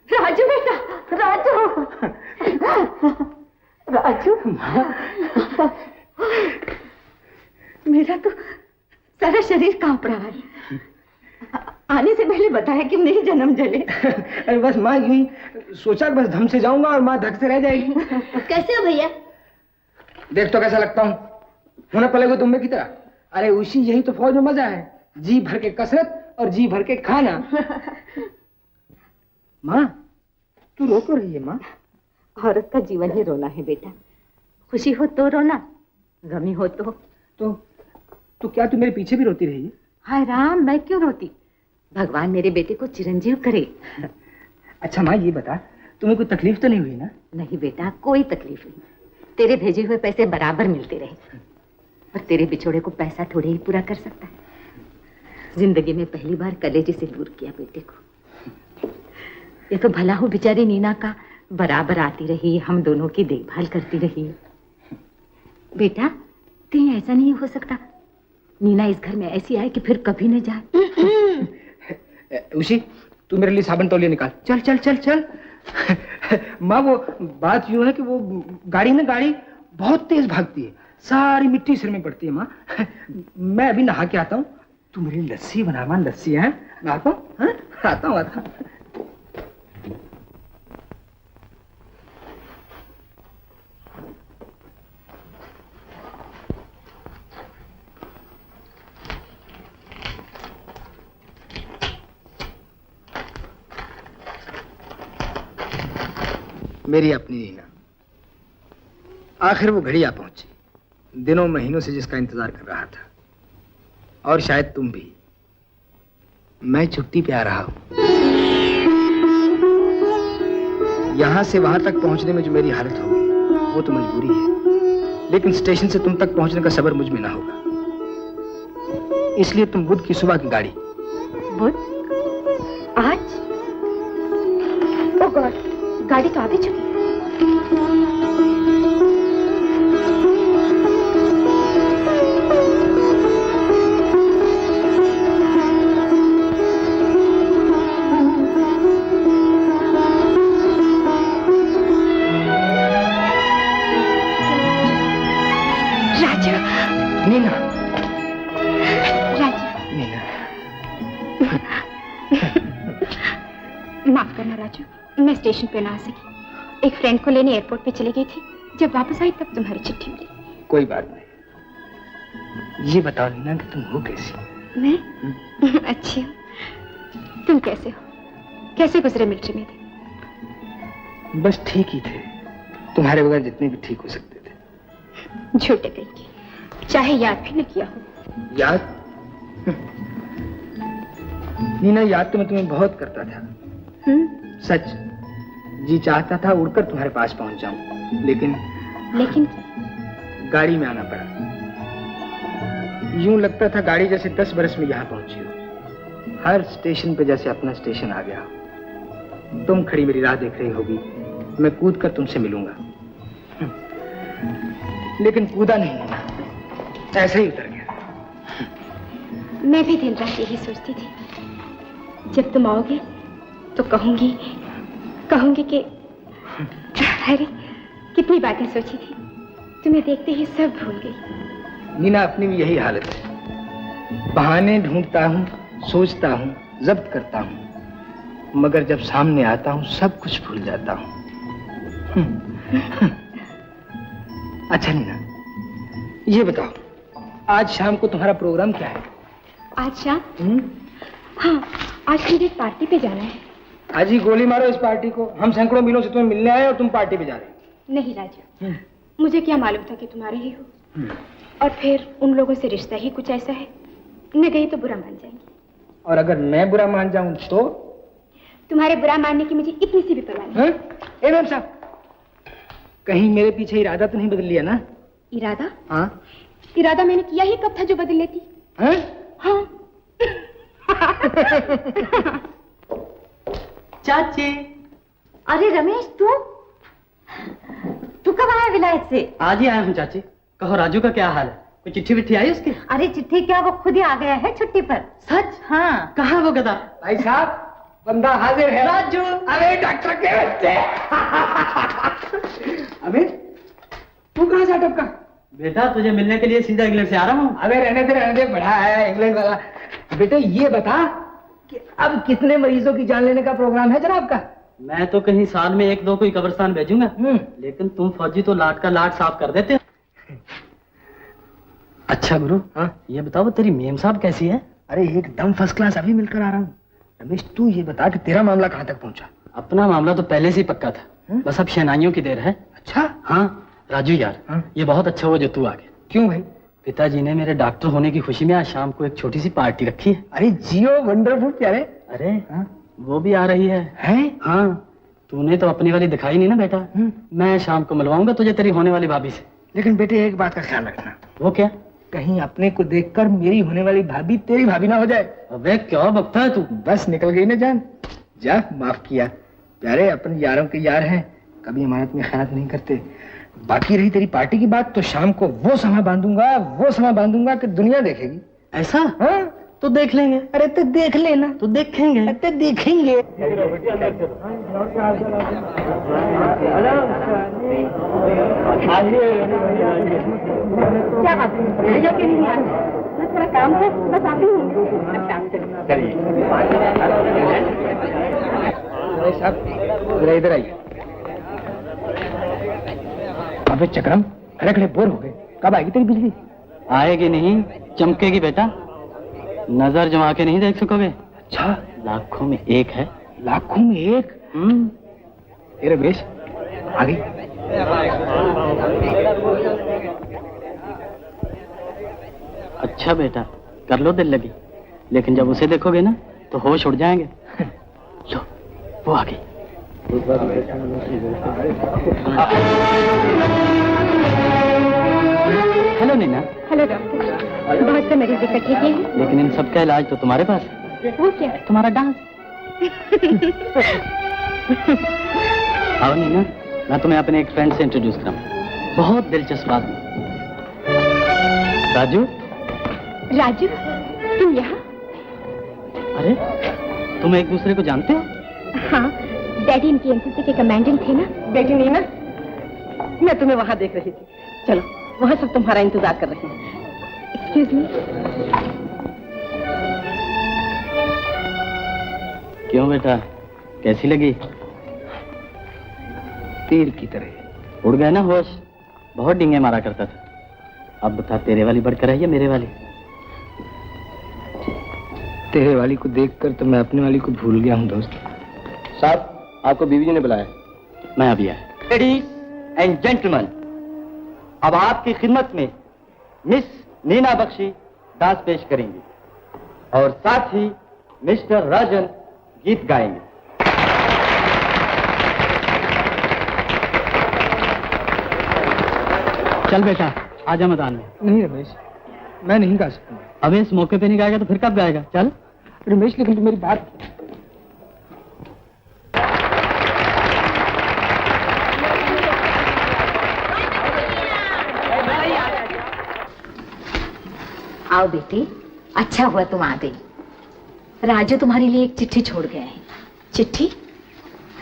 राजू बेटा, राजू। राजू। मेरा तो सारा शरीर कांप रहा है। आने से पहले बताया कि नहीं जन्म जले। अरे बस माँ यूं ही सोचा बस धम से जाऊंगा और माँ धक से रह जाएगी। कैसे हो भैया? देख तो कैसा लगता हूँ, होना पड़ेगा तुम्बे की तरह। अरे उसी यही तो फौज में मजा है, जी भर के कसरत और जी भर के खाना। माँ तू रो क्यों रही है माँ? औरत का जीवन ही रोना है बेटा। खुशी हो तो रोना, गमी हो तो क्या तू मेरे पीछे भी रोती रही है? हाय राम, मैं क्यों रोती? भगवान मेरे बेटे को चिरंजीव करे। अच्छा माँ ये बता, तुम्हें कोई तकलीफ तो नहीं हुई ना? नहीं बेटा, कोई तकलीफ नहीं। तेरे भेजे हुए पैसे बराबर मिलते रहे, और तेरे बिछोड़े को पैसा थोड़े ही पूरा कर सकता है। जिंदगी में पहली बार कलेजे से दूर किया बेटे को। ये तो भला हो बेचारी नीना का, बराबर आती रही, हम दोनों की देखभाल करती रही। बेटा कहीं ऐसा नहीं हो सकता नीना इस घर में ऐसी आए कि फिर कभी न जाए। उसी तू मेरे लिए साबुन तौलिया निकाल। चल चल चल चल। माँ वो बात यूं है कि वो गाड़ी बहुत तेज भागती है, सारी मिट्टी सिर में पड़ती है। माँ मैं अभी नहा के आता हूँ, तू मेरी लस्सी बना। माँ लस्सी है, मैं आता हूँ। आता हूँ। मेरी अपनी नीना, आखिर वो घड़ी आ पहुंची, दिनों महीनों से जिसका इंतजार कर रहा था। और शायद तुम भी। मैं छुट्टी पे आ रहा हूं। यहां से वहां तक पहुंचने में जो मेरी हालत होगी वो तो मजबूरी है, लेकिन स्टेशन से तुम तक पहुंचने का सब्र मुझ में ना होगा। इसलिए तुम बुध की सुबह की गाड़ी। बुध? आज? ओ गॉड, गाड़ी तो आ भी चुकी। राजा। नीना। राजा। नीना। माफ करना राजू, मैं स्टेशन पे ना आ सकी। एक फ्रेंड को लेने एयरपोर्ट पे चली गई थी, जब वापस आई तब तुम्हारी चिट्ठी मिली। कोई बात नहीं। ये बताओ नीना कि तुम हो कैसी? मैं अच्छी हूँ। तुम कैसे हो? कैसे गुजरे मिलिट्री में थे? बस ठीक ही थे, तुम्हारे बगैर जितने भी ठीक हो सकते थे। झूठे कहीं की, चाहे याद भी न किया हो। याद? नीना याद तो मैं तुम्हें बहुत करता था। सच, जी चाहता था उड़कर तुम्हारे पास पहुंच जाऊं, लेकिन गाड़ी में आना पड़ा। यूं लगता था गाड़ी जैसे 10 बरस में यहां पहुंची हो। हर स्टेशन पे जैसे अपना स्टेशन आ गया। तुम खड़ी मेरी राह देख रही होगी, मैं कूद कर तुमसे मिलूंगा। लेकिन कूदा नहीं नीना, ऐसे ही उतर गया। मैं भी दिन रात यही सोचती थी, जब तुम आओगे तो कहूंगी कि अरे कितनी बातें सोची थी, तुम्हें देखते ही सब भूल गई। नीना अपनी भी यही हालत है। बहाने ढूंढता हूँ, सोचता हूँ, जब्त करता हूँ, मगर जब सामने आता हूँ सब कुछ भूल जाता हूँ। अच्छा नीना, ये बताओ आज शाम को तुम्हारा प्रोग्राम क्या है? आज शाम? हाँ, आज मुझे एक पार्टी पे जाना है। आज ही गोली मारो इस पार्टी को। हम सैकड़ों मीलों से तुम्हें मिलने आए और तुम पार्टी पे जा रहे। नहीं राजू, मुझे क्या मालूम था कि तुम्हारे ही हो। और फिर उन लोगों से रिश्ता ही कुछ ऐसा है, न गई तो बुरा मान जाएंगे। और अगर मैं बुरा मान जाऊं तो? तुम्हारे बुरा मानने की मुझे इतनी सी भी परवाह नहीं। मैम साहब, कहीं मेरे पीछे इरादा तो नहीं बदल लिया ना? इरादा? हाँ। इरादा मैंने किया ही कब था जो बदल लेती? हाँ। चाची। अरे रमेश तू? कब आया विलायत से? आज ही आया हूँ चाची। कहो राजू का क्या हाल है? कोई चिट्ठी विट्ठी आई उसकी? अरे चिट्ठी क्या, वो खुद ही आ गया है छुट्टी पर। सच? हाँ। कहाँ वो गधा? भाई साहब, बंदा हाजिर है। राजू। अरे डॉक्टर के बच्चे। अमित, तू कहाँ से अटक का? बेटा तुझे मिलने के लिए सीधा इंग्लैंड से आ रहा हूँ। अबे रहने दे, बड़ा है इंग्लैंड वाला। बेटे ये बता कि अब कितने मरीजों की जान लेने का प्रोग्राम है जनाब का? मैं तो कहीं साल में 1-2 कोई कब्रिस्तान भेजूंगा, लेकिन तुम फौजी तो लाट का लाट साफ कर देते हो। अच्छा गुरु, ये बताओ तेरी मेम साहब कैसी है? अरे एकदम फर्स्ट क्लास, अभी मिलकर आ रहा हूँ। रमेश तू ये बता कि तेरा मामला कहाँ तक पहुँचा? अपना मामला तो पहले से ही पक्का था, बस अब शहनाइयों की देर है। अच्छा? हाँ राजू यार, ये बहुत अच्छा हुआ जो तू आ गया। क्यों भाई? पिताजी ने मेरे डॉक्टर होने की खुशी में आज शाम को एक छोटी सी पार्टी रखी है। अरे जियो वंडरफुल प्यारे। अरे वो भी आ रही है। हाँ, तूने तो अपनी वाली दिखाई नहीं ना बेटा। मैं शाम को मिलवाऊंगा तुझे तेरी होने वाली भाभी से। लेकिन बेटे एक बात का ख्याल रखना। वो क्या? कहीं अपने को देखकर मेरी होने वाली भाभी तेरी भाभी ना हो जाए। अबे क्या बकता है तू? बस निकल गई ना जान। जा, माफ किया प्यारे, अपन यारों के यार हैं, कभी अमानत में खयानत नहीं करते। बाकी रही तेरी पार्टी की बात, तो शाम को वो समय बांधूंगा कि दुनिया देखेगी। ऐसा? हाँ तो देख लेंगे। अरे तो देख लेना। तो देखेंगे। तो देखेंगे। क्या बात है? थोड़ा काम था, बस आती हूँ। साहब जरा इधर आइए। अबे चक्रम, खड़े खड़े बोर हो गए, कब आएगी तेरी बिजली? आएगी नहीं, चमकेगी बेटा, नजर जमा के नहीं देख सकोगे। अच्छा? लाखों में एक है। लाखों में एक? ए रमेश, आ गई। अच्छा बेटा, कर लो दिल लगी, लेकिन जब उसे देखोगे ना तो होश उड़ जाएंगे। लो, वो आ गई। हेलो नीना। हेलो डॉक्टर, बहुत से मरीज इकट्ठे किए हैं। लेकिन इन सब का इलाज तो तुम्हारे पास है। वो क्या? तुम्हारा डांस। आओ नीना, मैं तुम्हें अपने एक फ्रेंड से इंट्रोड्यूस कराऊं। बहुत दिलचस्प बात। राजू। राजू, तुम यहाँ? अरे तुम एक दूसरे को जानते हो? हाँ, डैडी इनकी एनसीसी के कमांडेंट थे ना। बेटी नीना, मैं तुम्हें वहाँ देख रही थी। चलो, वहाँ सब तुम्हारा इंतजार कर रहे हैं। Excuse me. क्यों बेटा, कैसी लगी? तीर की तरह। उड़ गए ना होश? बहुत डींगे मारा करता था। अब बता, तेरे वाली बढ़कर है या मेरे वाली? तेरे वाली को देखकर तो मैं अपने वाली को भूल गया हूँ दोस्त। साहब, आपको बीवी जी ने बुलाया। मैं अभी आया। लेडीज एंड जेंटलमैन, अब आपकी खिदमत में मिस नीना बख्शी डांस पेश करेंगी और साथ ही मिस्टर राजन गीत गाएंगे। चल बेटा, आजा मैदान में। नहीं रमेश, मैं नहीं गा सकता। अब इस मौके पे नहीं गाएगा तो फिर कब गाएगा? चल रमेश, लेकिन तू मेरी बात। आओ बेटी, अच्छा हुआ तुम आ गई। राजू तुम्हारे लिए एक चिट्ठी छोड़ गए हैं। चिट्ठी?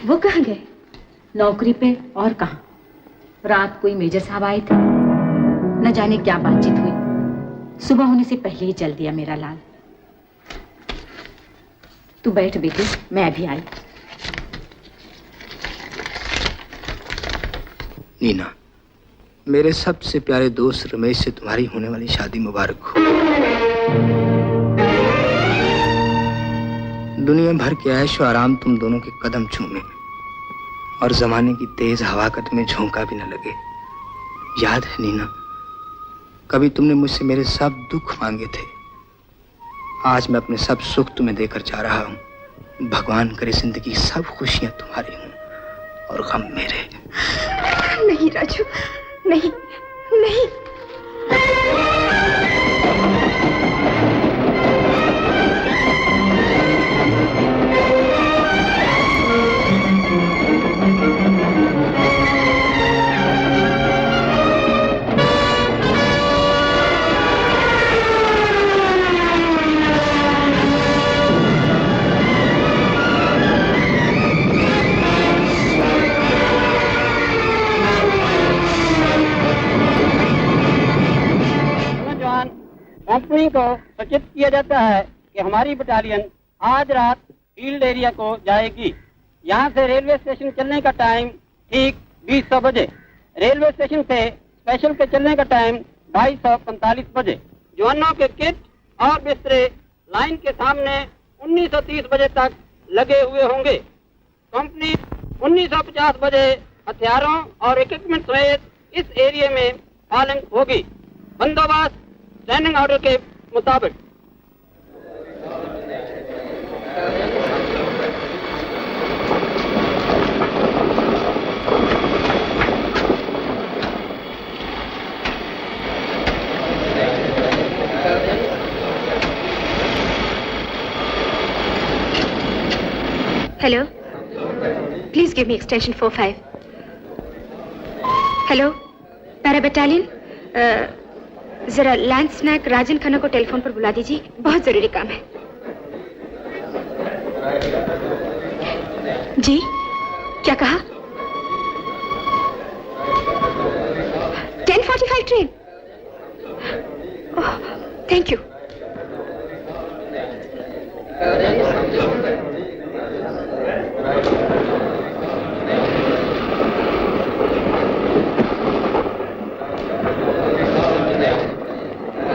वो कहाँ गए? नौकरी पे और कहाँ। रात कोई मेजर साहब आए थे, न जाने क्या बातचीत हुई, सुबह होने से पहले ही चल दिया मेरा लाल। तू बैठ बेटी, मैं अभी आई। नीना, मेरे सबसे प्यारे दोस्त रमेश से तुम्हारी होने वाली शादी मुबारक हो। दुनिया भर के ऐश और आराम तुम दोनों के कदम चूमे और जमाने की तेज हवा का तुम्हें झोंका भी न लगे। याद है नीना, कभी तुमने मुझसे मेरे सब दुख मांगे थे। आज मैं अपने सब सुख तुम्हें देकर जा रहा हूँ। भगवान करे जिंदगी सब खुशियां तुम्हारी हों और गम मेरे। नहीं राजू, नहीं नहीं। को सूचित किया जाता है कि हमारी बटालियन आज रात फील्ड एरिया को जाएगी। यहाँ से रेलवे स्टेशन चलने का टाइम ठीक 20:00 बजे। रेलवे स्टेशन से स्पेशल के चलने का टाइम 2:45 बजे। जवानों के किट और बिस्तरे लाइन के सामने 1930 बजे तक लगे हुए होंगे। कंपनी 1950 बजे हथियारों और इक्विपमेंट समेत इस एरिया में फायरिंग होगी। बंदोबस्त स्टैंडिंग ऑर्डर के मुताबिक। Hello, please give me extension 45। Hello, para battalion, जरा लैंड स्नैक राजन खन्ना को टेलीफोन पर बुला दीजिए, बहुत जरूरी काम है। जी, क्या कहा? 10:45 ट्रेन। Oh, thank you.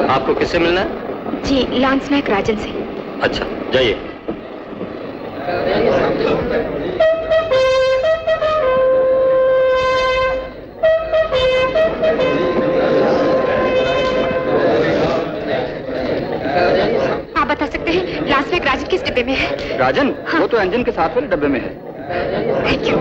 आपको किससे मिलना है? जी, लांस नायक राजन से। अच्छा, जाइए। आप बता सकते हैं लांस नायक राजन किस डिब्बे में है? राजन? हाँ। वो तो इंजन के साथ वाले डब्बे में है। Thank you.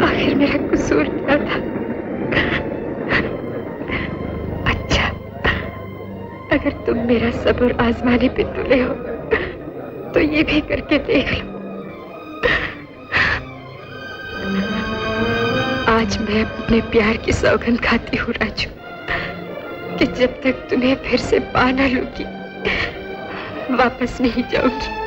आखिर मेरा कसूर क्या था? अच्छा, अगर तुम मेरा सब्र आजमाने पे तुले हो तो ये भी करके देख लो। आज मैं अपने प्यार की सौगंध खाती हूँ राजू, कि जब तक तुम्हें फिर से पा ना लूंगी वापस नहीं जाऊंगी।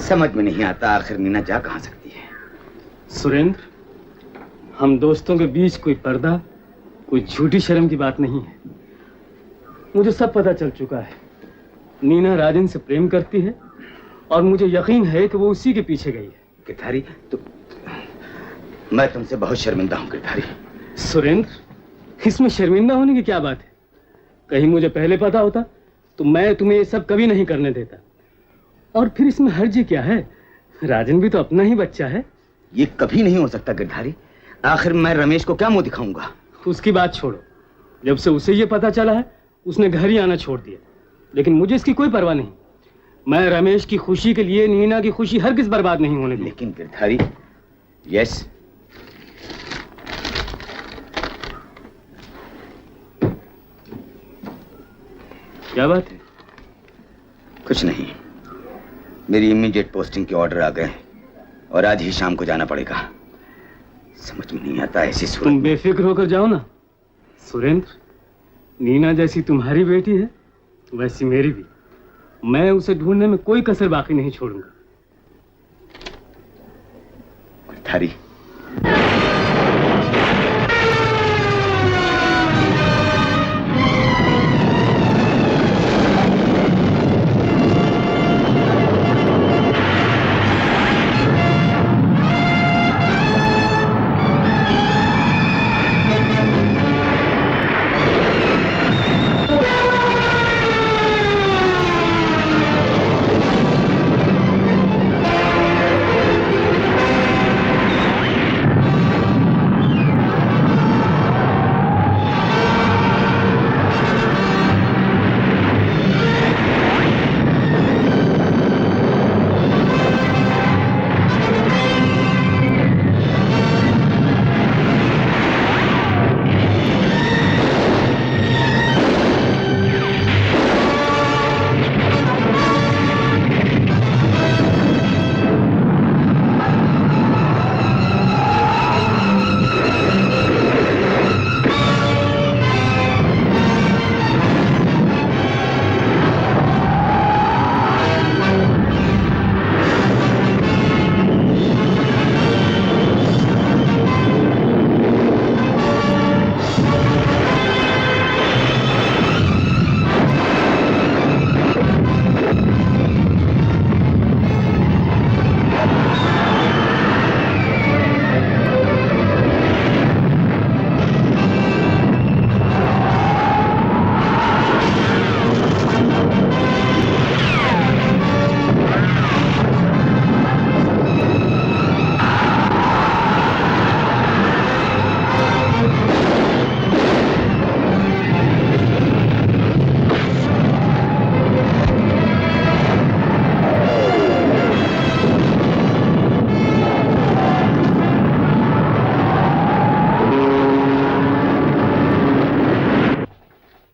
समझ में नहीं आता आखिर नीना जा कहां सकती है। सुरेंद्र, हम दोस्तों के बीच कोई पर्दा, कोई झूठी शर्म की बात नहीं है। मुझे सब पता चल चुका है। नीना राजन से प्रेम करती है और मुझे यकीन है कि वो उसी के पीछे गई है। गिरधारी, तो मैं तुमसे बहुत शर्मिंदा हूं गिरधारी। सुरेंद्र, इसमें शर्मिंदा होने की क्या बात है? कहीं मुझे पहले पता होता तो मैं तुम्हें ये सब कभी नहीं करने देता। और फिर इसमें हर्ज क्या है? राजन भी तो अपना ही बच्चा है। ये कभी नहीं हो सकता गिरधारी। आखिर मैं रमेश को क्या मुंह दिखाऊंगा? उसकी बात छोड़ो। जब से उसे ये पता चला है उसने घर ही आना छोड़ दिया। लेकिन मुझे इसकी कोई परवाह नहीं। मैं रमेश की खुशी के लिए नीना की खुशी हरगिज़ बर्बाद नहीं होने दूंगा। लेकिन गिरधारी, यस, क्या बात है? कुछ नहीं। मेरी इमीडिएट पोस्टिंग के ऑर्डर आ गए और आज ही शाम को जाना पड़ेगा। समझ में नहीं आता ऐसी सूरत। तुम बेफिक्र होकर जाओ ना सुरेंद्र। नीना जैसी तुम्हारी बेटी है वैसी मेरी भी। मैं उसे ढूंढने में कोई कसर बाकी नहीं छोड़ूंगा। भिखारी।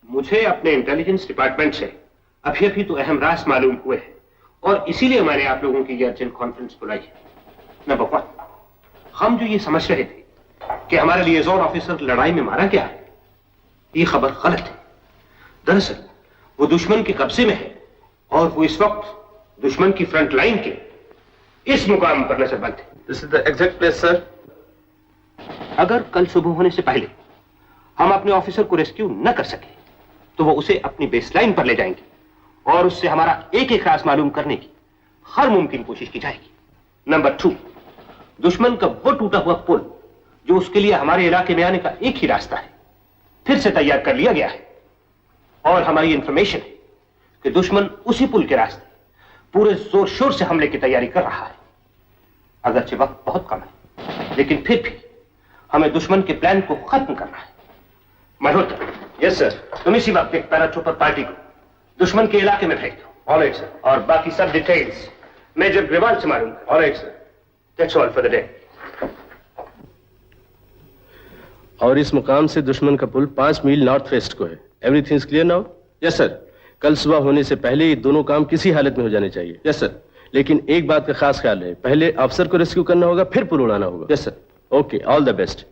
मुझे अपने इंटेलिजेंस डिपार्टमेंट से अभी अभी तो अहम राज मालूम हुए हैं और इसीलिए मैंने आप लोगों की ये अर्जेंट कॉन्फ्रेंस बुलाई है। नंबर 1, हम जो ये समझ रहे थे कि हमारा लिएजॉन ऑफिसर लड़ाई में मारा गया है, ये खबर गलत है। दरअसल वो दुश्मन के कब्जे में है और वो इस वक्त दुश्मन की फ्रंट लाइन के इस मुकाम पर नजरबंद है। This is the exact place sir. अगर कल सुबह होने से पहले हम अपने ऑफिसर को रेस्क्यू न कर सके तो वो उसे अपनी बेसलाइन पर ले जाएंगे और उससे हमारा एक एक राज मालूम करने की हर मुमकिन कोशिश की जाएगी। नंबर 2, दुश्मन का वो टूटा हुआ पुल जो उसके लिए हमारे इलाके में आने का एक ही रास्ता है, फिर से तैयार कर लिया गया है और हमारी इंफॉर्मेशन है कि दुश्मन उसी पुल के रास्ते पूरे जोर शोर से हमले की तैयारी कर रहा है। अगरचे वक्त बहुत कम है, लेकिन फिर भी हमें दुश्मन के प्लान को खत्म करना है। मल्होत्रा, यस सर, तुम इसी वक्त एक पैराट्रूपर पार्टी को दुश्मन के इलाके में भेज दो। Alright sir. और बाकी सब डिटेल्स मेजर ग्रेवाल से मालूम करो। Alright sir. That's all for the day. और इस मुकाम से दुश्मन का पुल 5 मील नॉर्थ वेस्ट को है। Everything is clear now? Yes sir. कल सुबह होने से पहले ये दोनों काम किसी हालत में हो जाने चाहिए। Yes sir. लेकिन एक बात का खास ख्याल है, पहले अफसर को रेस्क्यू करना होगा, फिर पुल उड़ाना होगा। Yes sir. Okay, all the best.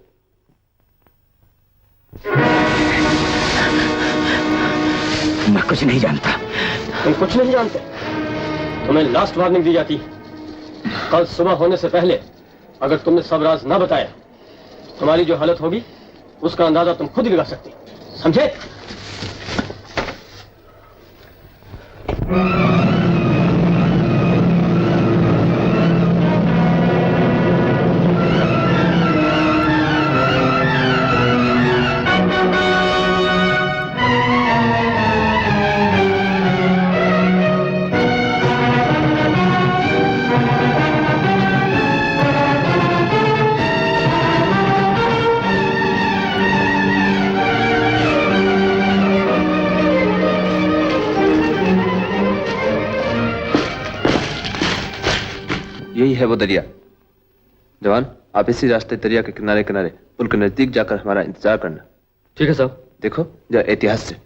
मैं कुछ नहीं जानता। तुम कुछ नहीं जानते? तुम्हें लास्ट वार्निंग दी जाती। कल सुबह होने से पहले अगर तुमने सब राज ना बताया, तुम्हारी जो हालत होगी उसका अंदाजा तुम खुद लगा सकते, समझे? यही है वो दरिया। जवान, आप इसी रास्ते दरिया के किनारे किनारे पुल के नजदीक जाकर हमारा इंतजार करना। ठीक है साहब। देखो जरा एहतियात से।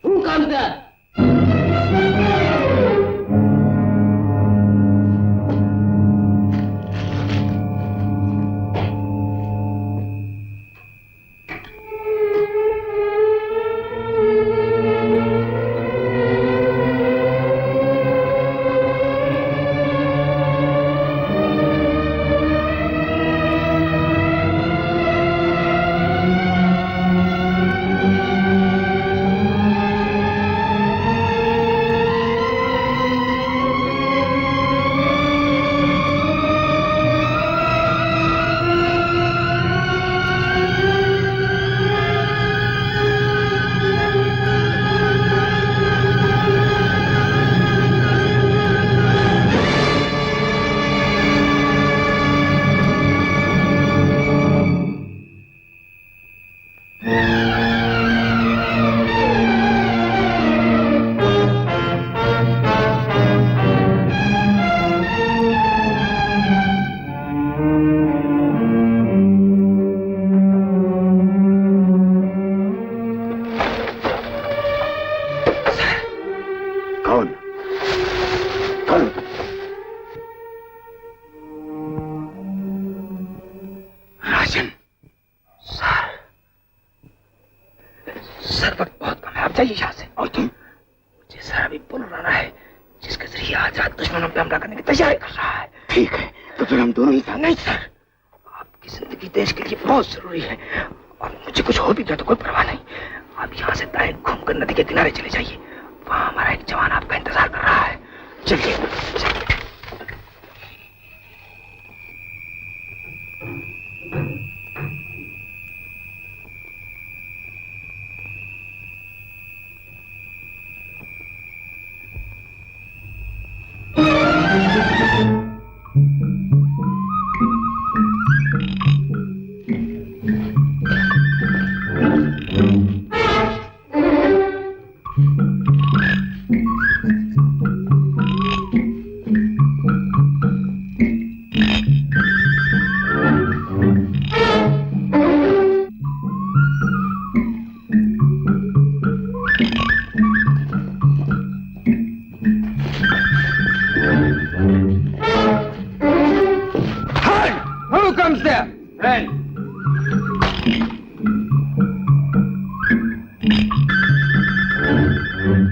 Who comes there? Rajan, sir वक्त बहुत कम है, आप जाइए यहाँ से। और तुम? मुझे सर अभी पुल उड़ाना है जिसके जरिए आज रात दुश्मनों पे हमला करने की तैयारी कर रहा है। ठीक है, तो फिर हम दोनों ही साथ। नहीं सर, आपकी जिंदगी देश के लिए बहुत जरूरी है और मुझे कुछ हो भी गया तो कोई परवाह नहीं। आप यहाँ से दाएं घूमकर नदी के किनारे चले जाइए, वहाँ हमारा एक जवान आपका इंतजार कर रहा है। चलिए चलिए।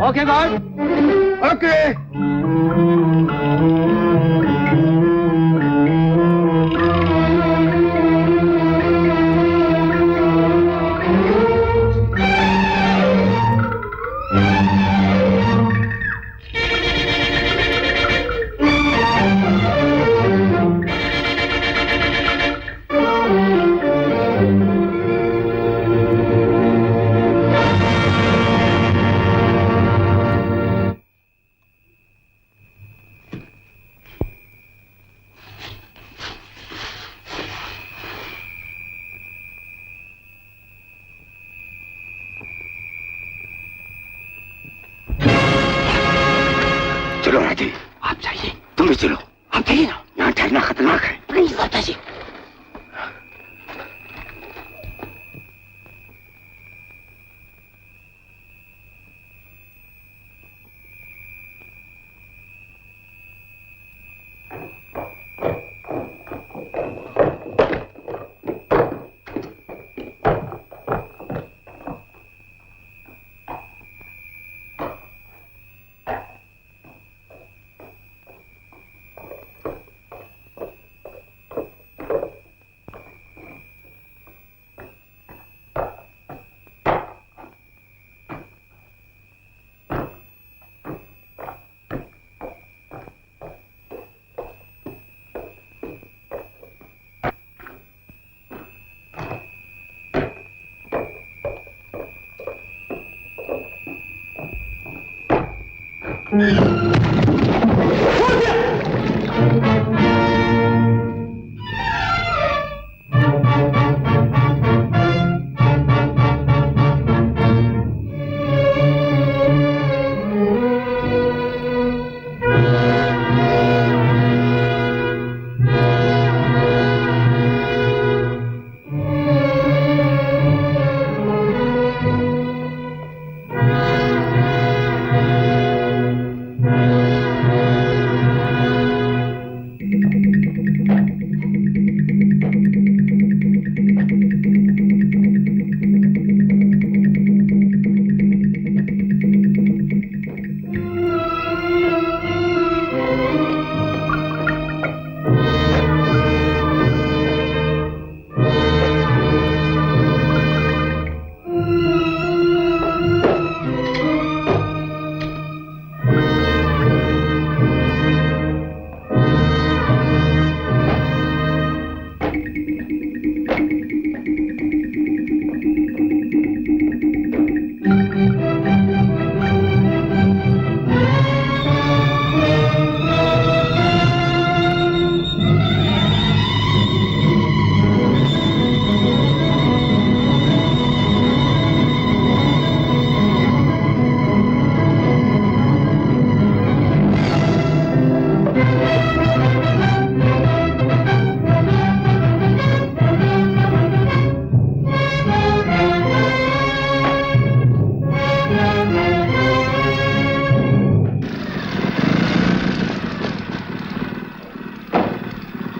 Okay, guard. Okay. चलो राजी, आप जाइए। तुम भी चलो। आप जाइए ना, यहाँ ठहरना खतरनाक है। नहीं जाता जी।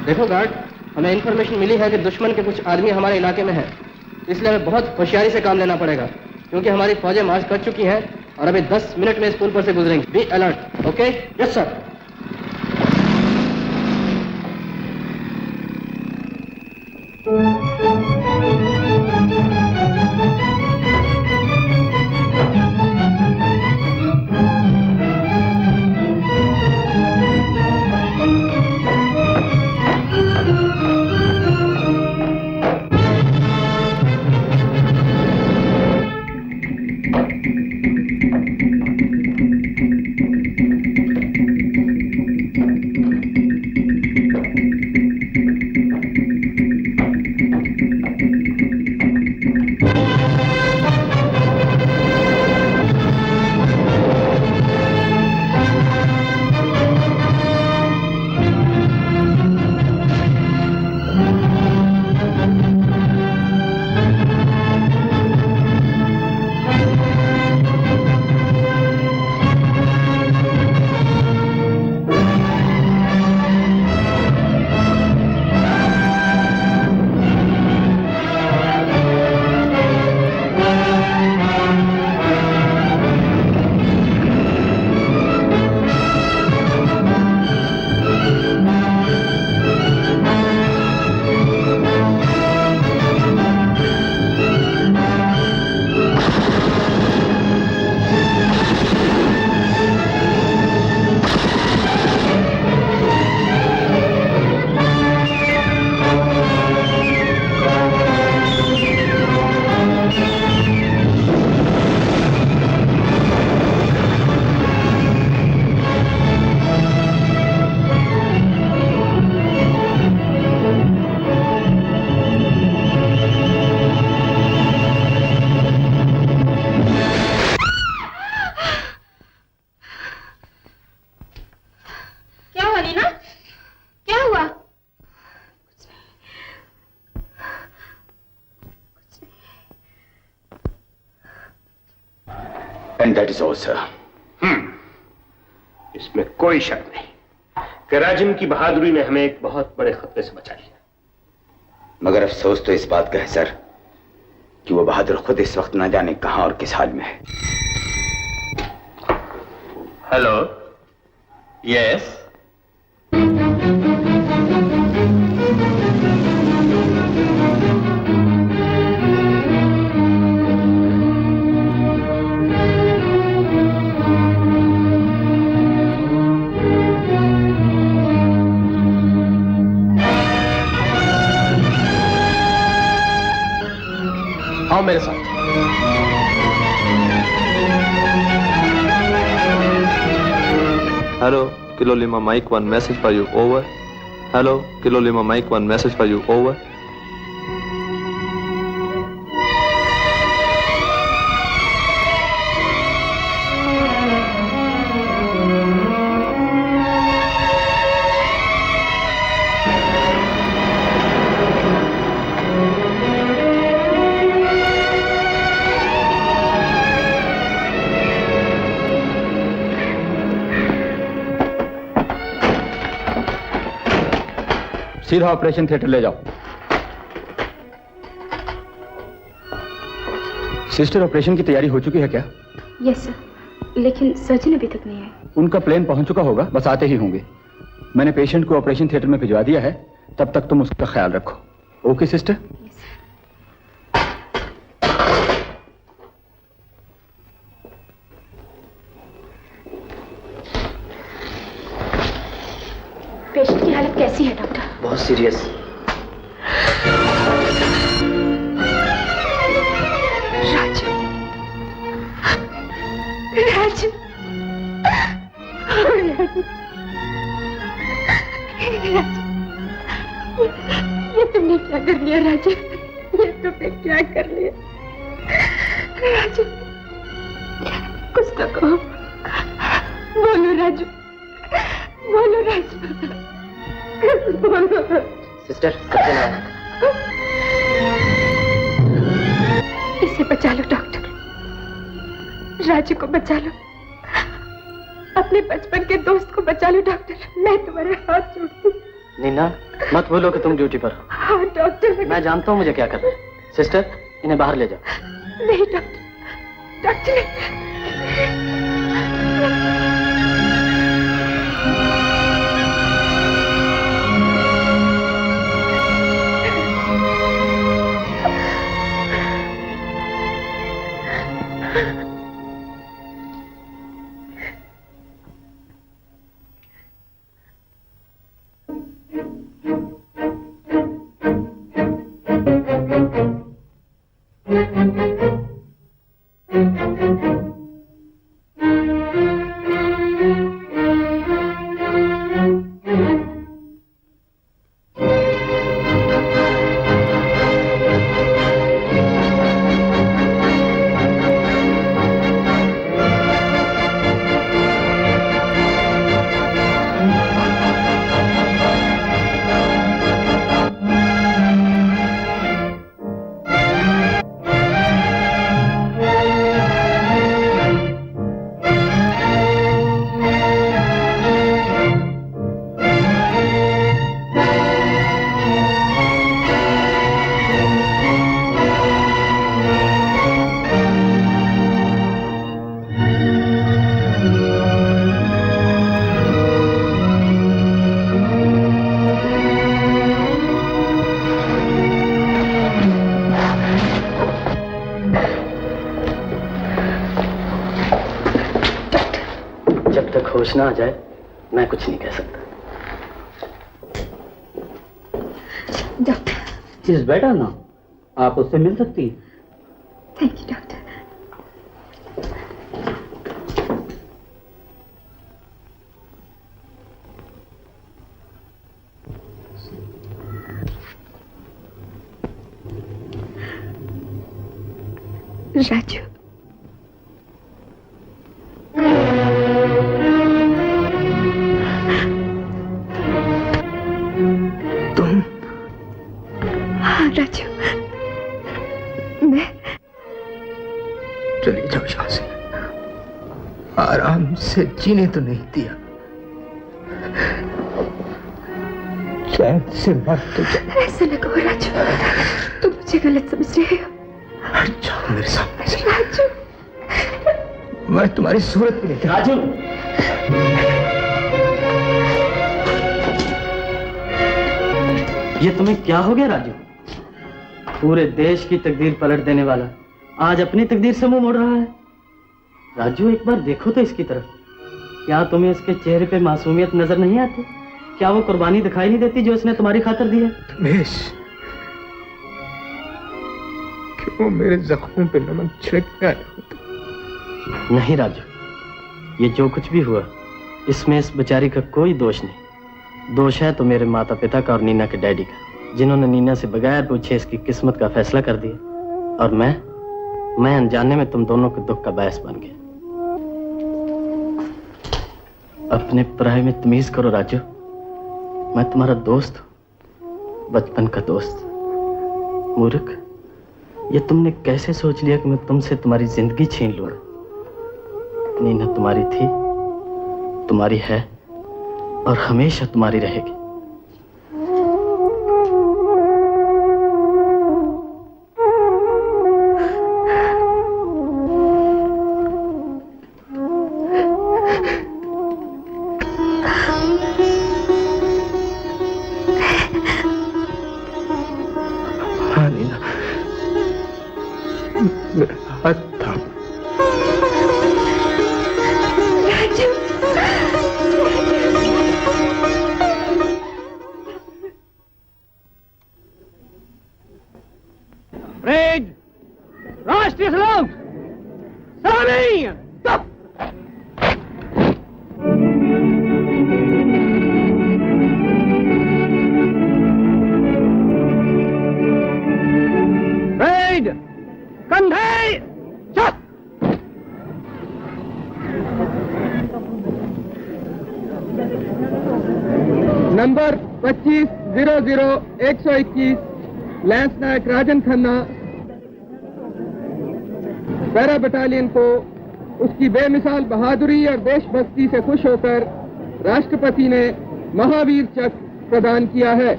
देखो गार्ड, हमें इन्फॉर्मेशन मिली है कि दुश्मन के कुछ आदमी हमारे इलाके में हैं, इसलिए हमें बहुत होशियारी से काम लेना पड़ेगा, क्योंकि हमारी फौजें मार्च कर चुकी हैं और अभी 10 मिनट में इस पुल पर से गुजरेंगी। Be alert. Okay? Yes sir. And that is all, sir. इसमें कोई शक नहीं कि राजन की बहादुरी ने हमें एक बहुत बड़े खतरे से बचा लिया। मगर अफसोस तो इस बात का है सर कि वो बहादुर खुद इस वक्त न जाने कहां और किस हाल में है। Hello, yes. आओ मेरे साथ। Hello, Kilo Lima Mike 1 message for you, over. Hello, Kilo Lima Mike 1 message for you, over. सीधा ऑपरेशन थिएटर ले जाओ। सिस्टर, ऑपरेशन की तैयारी हो चुकी है क्या? यस सर, लेकिन सर्जन अभी तक नहीं आए। उनका प्लेन पहुंच चुका होगा, बस आते ही होंगे। मैंने पेशेंट को ऑपरेशन थिएटर में भिजवा दिया है, तब तक तुम उसका ख्याल रखो। Okay sister? पेशेंट की हालत कैसी है डॉक्टर? बहुत सीरियस। राजू, राजू, ये तुमने क्या कर लिया राजू? ये तुमने क्या कर लिया राजू? कुछ तो कहो, बोलो राजू, बोलो राजू, बोलो। सिस्टर, सर्जन आया। इसे बचा लो डॉक्टर, राजू को बचा लो, अपने बचपन के दोस्त को बचा लो डॉक्टर, मैं तुम्हारे हाथ जोड़ती हूँ। नीना, मत भूलो कि तुम ड्यूटी पर हो। हाँ डॉक्टर। मैं जानता हूँ मुझे क्या करना है। सिस्टर, इन्हें बाहर ले जाओ। नहीं डॉक्टर, डॉक्टर। होश ना आ जाए मैं कुछ नहीं कह सकता। डॉक्टर, इज बेटर ना, आप उससे मिल सकती हैं। Thank you doctor. राजू, तुम? हाँ राजू, मैं। चली जाओ यहाँ से, आराम से जीने तो नहीं दिया, चैन से मर तो जाओ। ऐसा न कहो राजू, तुम मुझे गलत समझ रहे हो। जाओ मेरे सामने से। राजू, मैं तुम्हारी सूरत भी नहीं। राजू, ये तुम्हें क्या हो गया राजू? पूरे देश की तकदीर पलट देने वाला आज अपनी तकदीर से मुंह मोड़ रहा है। राजू, एक बार देखो तो इसकी तरफ। क्या तुम्हें इसके चेहरे पे मासूमियत नजर नहीं आती? क्या वो कुर्बानी दिखाई नहीं देती जो इसने तुम्हारी खातिर दी है? रमेश, क्यों मेरे जख्मों पे नमक छिड़क रहा है? नहीं राजू, ये जो कुछ भी हुआ इसमें इस बेचारी का कोई दोष नहीं। दोष है तो मेरे माता पिता का और नीना के डैडी का, जिन्होंने नीना से बगैर पूछे इसकी किस्मत का फैसला कर दिया। और मैं अनजाने में तुम दोनों के दुख का बायस बन गया। अपने पराये में तमीज करो राजू। मैं तुम्हारा दोस्त हूं, बचपन का दोस्त। मूर्ख, ये तुमने कैसे सोच लिया कि मैं तुमसे तुम्हारी जिंदगी छीन लूंगा? नीना तुम्हारी थी, तुम्हारी है और हमेशा तुम्हारी रहेगी। हाँ नीना, मेरा हाथ थाम। रेड राष्ट्रीय सलाम सलामी तब रेड कंधे चक। नंबर 2500-121 लैंस नायक राजन खन्ना पैरा बटालियन को उसकी बेमिसाल बहादुरी और देशभक्ति से खुश होकर राष्ट्रपति ने महावीर चक्र प्रदान किया है।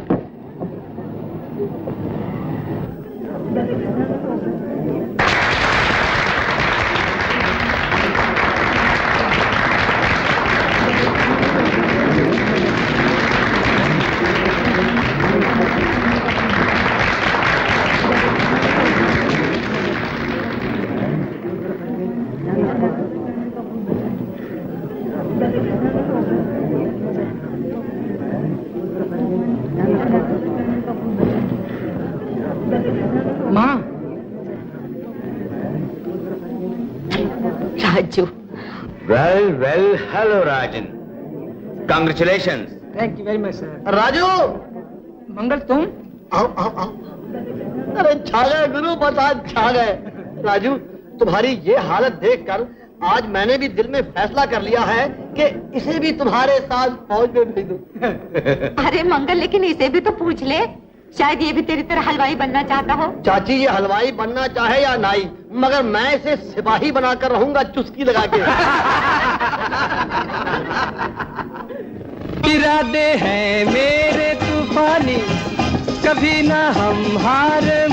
माँ, Raju. Well hello Rajan, congratulations. Thank you very much sir. Raju, Mangal तुम? आओ आओ आओ। अरे छा गए गुरु, बस आज छा गए। राजू, तुम्हारी ये हालत देखकर आज मैंने भी दिल में फैसला कर लिया है कि इसे भी तुम्हारे साथ फौज में भेज दूं। अरे मंगल, लेकिन इसे भी तो पूछ ले, शायद ये भी तेरी तरह हलवाई बनना चाहता हो। चाची, ये हलवाई बनना चाहे या नाई, मगर मैं इसे सिपाही बनाकर रहूंगा चुस्की लगा के। इरादे हैं मेरे तूफानी, कभी ना हम हार